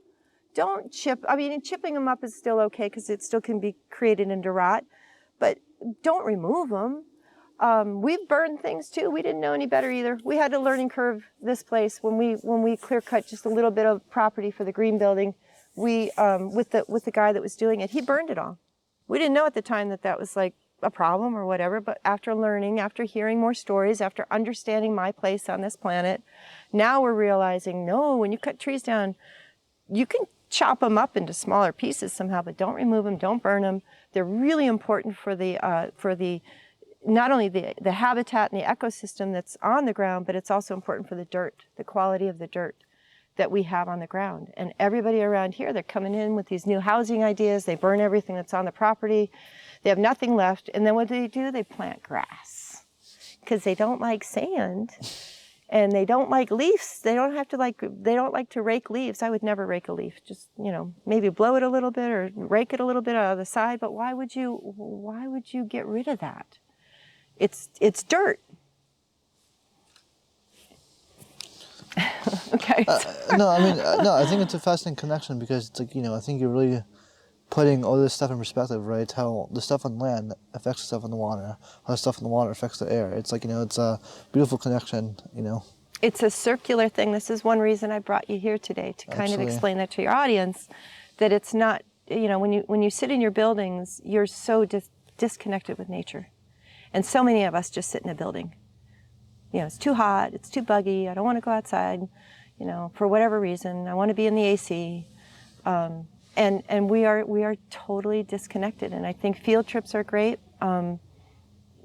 Don't chip. I mean, chipping them up is still okay because it still can be created into rot. But don't remove them. We've burned things too. We didn't know any better either. We had a learning curve this place when we clear cut just a little bit of property for the green building. We with the guy that was doing it, he burned it all. We didn't know at the time that was like a problem or whatever, but after learning, after hearing more stories, after understanding my place on this planet, now we're realizing, no, when you cut trees down, you can chop them up into smaller pieces somehow, but don't remove them, don't burn them. They're really important for the not only the habitat and the ecosystem that's on the ground, but it's also important for the dirt, the quality of the dirt that we have on the ground. And everybody around here, they're coming in with these new housing ideas. They burn everything that's on the property. They have nothing left. And then what do? They plant grass because they don't like sand and they don't like leaves. They don't like to rake leaves. I would never rake a leaf. Just, maybe blow it a little bit or rake it a little bit out of the side. But why would you get rid of that? It's dirt. Okay. No, I mean, no, I think it's a fascinating connection because it's like, I think you're really putting all this stuff in perspective, right? How the stuff on land affects the stuff on the water, how the stuff in the water affects the air. It's like, it's a beautiful connection. It's a circular thing. This is one reason I brought you here today, to kind of Absolutely. explain that to your audience, that it's not, when you sit in your buildings, you're so disconnected with nature. And so many of us just sit in a building. It's too hot, it's too buggy, I don't want to go outside, for whatever reason, I want to be in the AC. And we are totally disconnected. And I think field trips are great.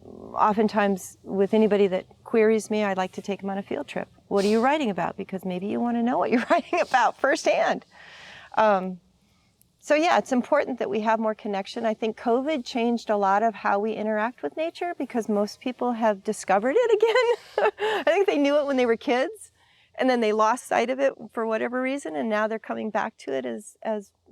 Oftentimes, with anybody that queries me, I'd like to take them on a field trip. What are you writing about? Because maybe you want to know what you're writing about firsthand. So yeah, it's important that we have more connection. I think COVID changed a lot of how we interact with nature because most people have discovered it again. I think they knew it when they were kids, and then they lost sight of it for whatever reason, and now they're coming back to it as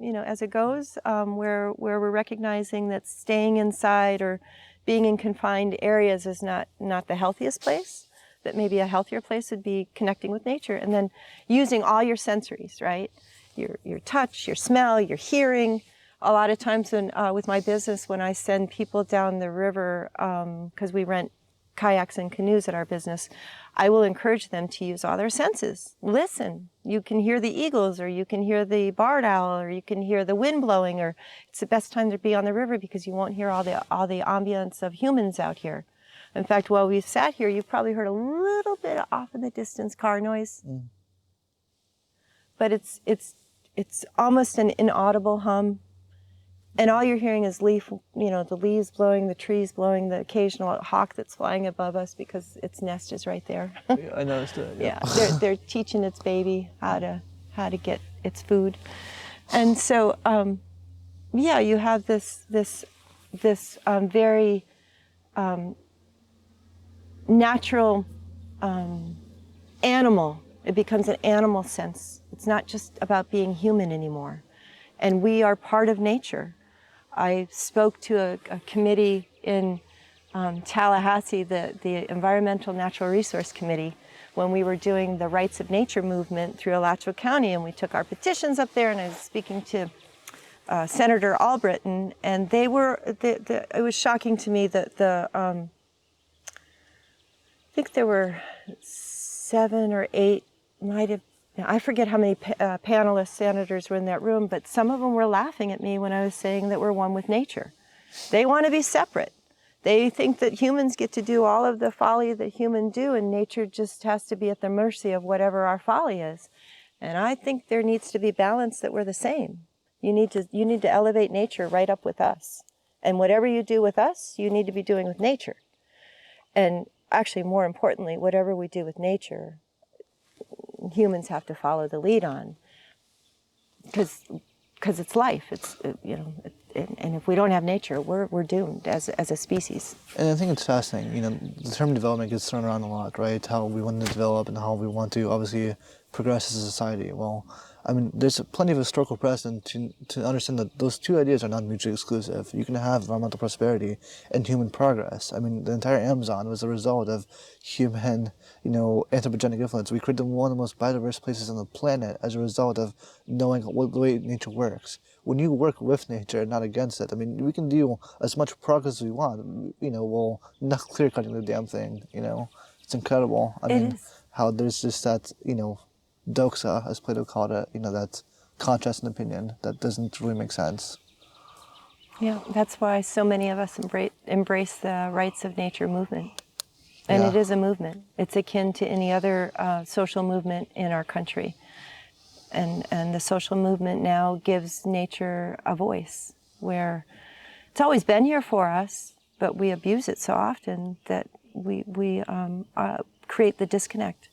it goes, where we're recognizing that staying inside or being in confined areas is not the healthiest place, that maybe a healthier place would be connecting with nature, and then using all your sensories, right? Your touch, your smell, your hearing. A lot of times with my business, when I send people down the river, because we rent kayaks and canoes at our business, I will encourage them to use all their senses. Listen. You can hear the eagles, or you can hear the barred owl, or you can hear the wind blowing, or it's the best time to be on the river because you won't hear all the ambience of humans out here. In fact, while we've sat here, you've probably heard a little bit off in the distance car noise. Mm. But it's almost an inaudible hum. And all you're hearing is the leaves blowing, the trees blowing, the occasional hawk that's flying above us because its nest is right there. Yeah, I noticed it. Yeah, they're teaching its baby how to get its food. And so, you have this very natural animal. It becomes an animal sense. It's not just about being human anymore. And we are part of nature. I spoke to a committee in Tallahassee, the Environmental Natural Resource Committee, when we were doing the Rights of Nature movement through Alachua County, and we took our petitions up there, and I was speaking to Senator Albritton, and they were, it was shocking to me that I think there were 7 or 8, I forget how many panelist senators were in that room, but some of them were laughing at me when I was saying that we're one with nature. They want to be separate. They think that humans get to do all of the folly that humans do, and nature just has to be at the mercy of whatever our folly is. And I think there needs to be balance, that we're the same. You need to elevate nature right up with us. And whatever you do with us, you need to be doing with nature. And actually, more importantly, whatever we do with nature, humans have to follow the lead on, because it's life. And if we don't have nature, we're doomed as a species. And I think it's fascinating. The term development gets thrown around a lot, right? How we want to develop and how we want to obviously progress as a society. Well, I mean, there's plenty of historical precedent to understand that those two ideas are not mutually exclusive. You can have environmental prosperity and human progress. I mean, the entire Amazon was a result of human, anthropogenic influence. We created one of the most biodiverse places on the planet as a result of knowing the way nature works. When you work with nature and not against it, I mean, we can do as much progress as we want. We'll not clear-cutting the damn thing, It's incredible. I mean, how there's just that, doxa, as Plato called it, that contrast in opinion that doesn't really make sense. Yeah, that's why so many of us embrace the rights of nature movement. And It is a movement. It's akin to any other social movement in our country. And the social movement now gives nature a voice, where it's always been here for us, but we abuse it so often that we create the disconnect.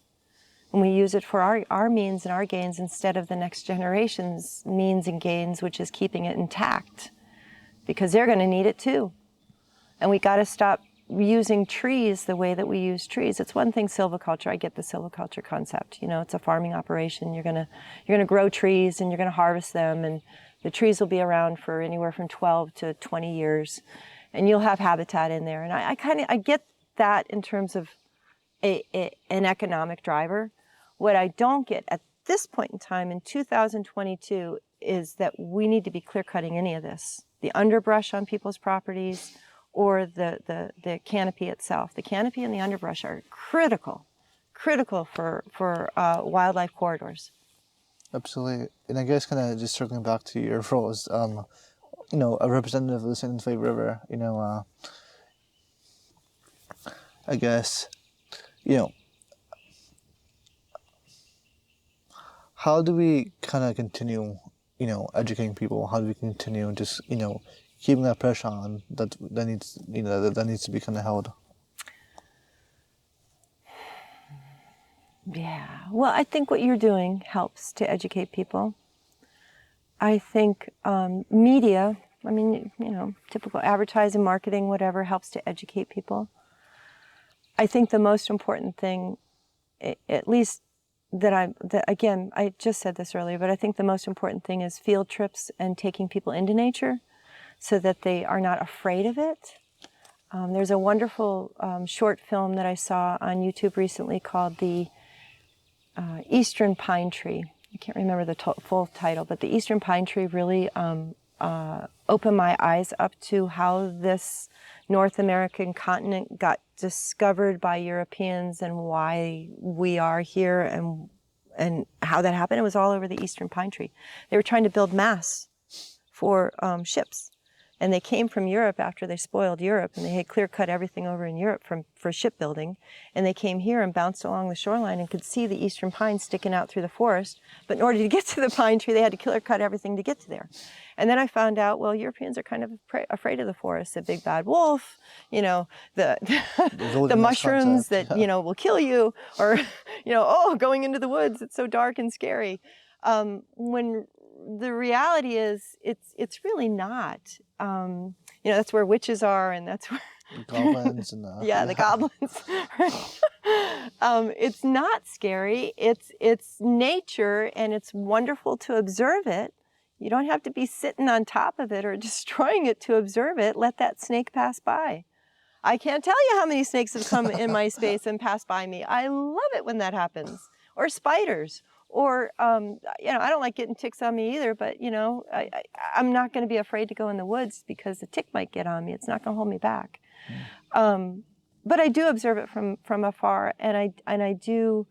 And we use it for our means and our gains instead of the next generation's means and gains, which is keeping it intact, because they're going to need it too. And we got to stop using trees the way that we use trees. It's one thing, silviculture. I get the silviculture concept. It's a farming operation. You're gonna grow trees and you're gonna harvest them, and the trees will be around for anywhere from 12 to 20 years, and you'll have habitat in there. And I get that in terms of an economic driver. What I don't get at this point in time in 2022 is that we need to be clear cutting any of this. The underbrush on people's properties or the canopy itself. The canopy and the underbrush are critical for wildlife corridors. Absolutely. And I guess kind of just circling back to your role as, you know, a representative of the San Fe River, you know, I guess, you know, how do we kind of continue, you know, educating people? How do we continue just, you know, keeping that pressure on that needs, you know, that needs to be kind of held? Yeah, well, I think what you're doing helps to educate people. I think media, I mean, you know, typical advertising, marketing, whatever, helps to educate people. I think the most important thing, at least that again, I just said this earlier, but I think the most important thing is field trips and taking people into nature so that they are not afraid of it. There's a wonderful short film that I saw on YouTube recently called the Eastern Pine Tree. I can't remember the full title, but the Eastern Pine Tree really opened my eyes up to how this North American continent got discovered by Europeans and why we are here and how that happened. It was all over the Eastern Pine Tree. They were trying to build masts for ships. And they came from Europe after they spoiled Europe, and they had clear-cut everything over in Europe for shipbuilding. And they came here and bounced along the shoreline and could see the eastern pines sticking out through the forest. But in order to get to the pine tree, they had to clear-cut everything to get to there. And then I found out, well, Europeans are kind of afraid of the forest. The big bad wolf, you know, the mushrooms that, you know, will kill you, or, you know, oh, going into the woods, it's so dark and scary. When the reality is, it's really not. You know, that's where witches are, and that's where Goblins and yeah, the goblins. It's not scary. It's nature, and it's wonderful to observe it. You don't have to be sitting on top of it or destroying it to observe it. Let that snake pass by. I can't tell you how many snakes have come in my space and passed by me. I love it when that happens. Or spiders. Or, you know, I don't like getting ticks on me either, but, you know, I'm not going to be afraid to go in the woods because the tick might get on me. It's not going to hold me back. But I do observe it from afar, and I do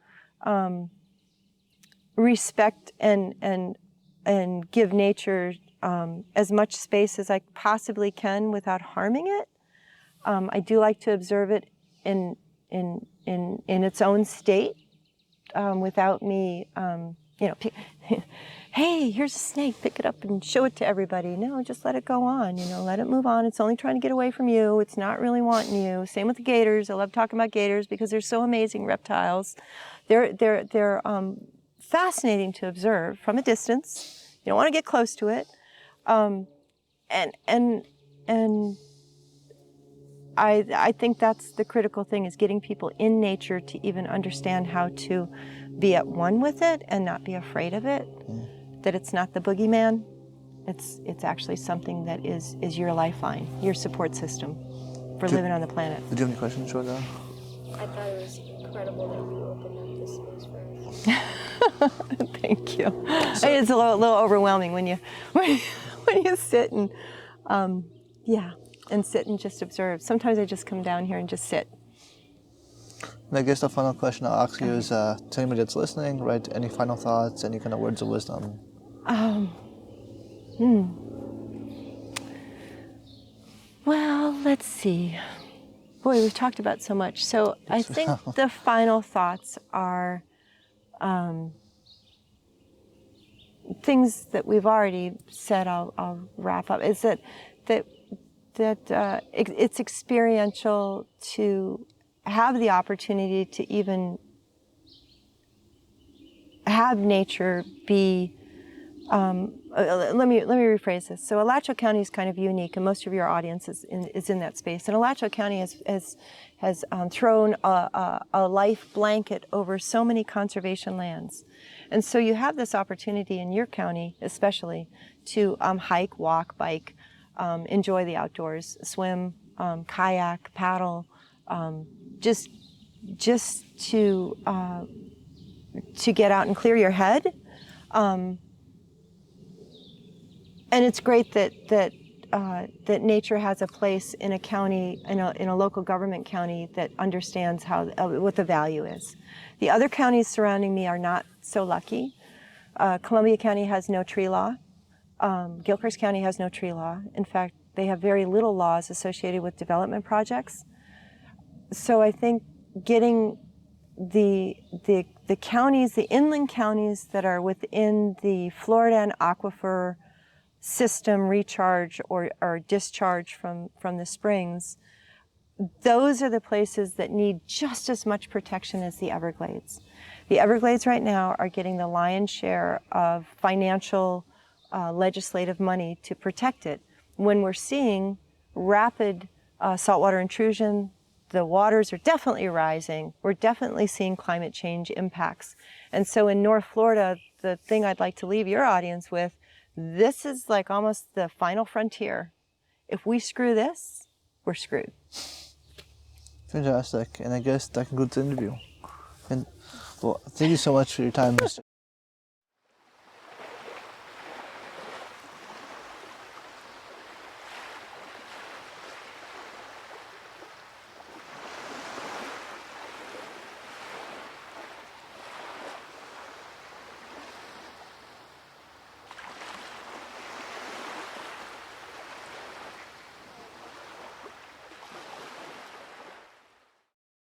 respect and give nature as much space as I possibly can without harming it. I do like to observe it in its own state. Without me, you know, hey, here's a snake, pick it up and show it to everybody. No, just let it go on, you know, let it move on. It's only trying to get away from you. It's not really wanting you. Same with the gators. I love talking about gators because they're so amazing reptiles. They're fascinating to observe from a distance. You don't want to get close to it. And I think that's the critical thing, is getting people in nature to even understand how to be at one with it and not be afraid of it. That it's not the boogeyman. It's actually something that is your lifeline, your support system for living on the planet. Did you have any questions, Georgia? I thought it was incredible that you opened up this space for us. Thank you. It's a little overwhelming when you sit and and sit and just observe. Sometimes I just come down here and just sit. And I guess the final question I'll ask you is, to anybody that's listening, right, any final thoughts, any kind of words of wisdom? Well, let's see. Boy, we've talked about so much. So I think the final thoughts are things that we've already said. I'll wrap up. Is that it's experiential to have the opportunity to even have nature be. Let me rephrase this. So Alachua County is kind of unique, and most of your audience is in that space. And Alachua County has thrown a life blanket over so many conservation lands. And so you have this opportunity in your county, especially, to hike, walk, bike, enjoy the outdoors, swim, kayak, paddle, just to to get out and clear your head. And it's great that nature has a place in a county, in a local government county that understands what the value is. The other counties surrounding me are not so lucky. Columbia County has no tree law. Gilchrist County has no tree law. In fact, they have very little laws associated with development projects. So I think getting the counties, the inland counties that are within the Florida and aquifer system recharge or discharge from the springs, those are the places that need just as much protection as the Everglades. The Everglades right now are getting the lion's share of financial legislative money to protect it. When we're seeing rapid saltwater intrusion, the waters are definitely rising. We're definitely seeing climate change impacts. And so in North Florida, the thing I'd like to leave your audience with, this is like almost the final frontier. If we screw this, we're screwed. Fantastic. And I guess that concludes the interview. And well, thank you so much for your time, Mr.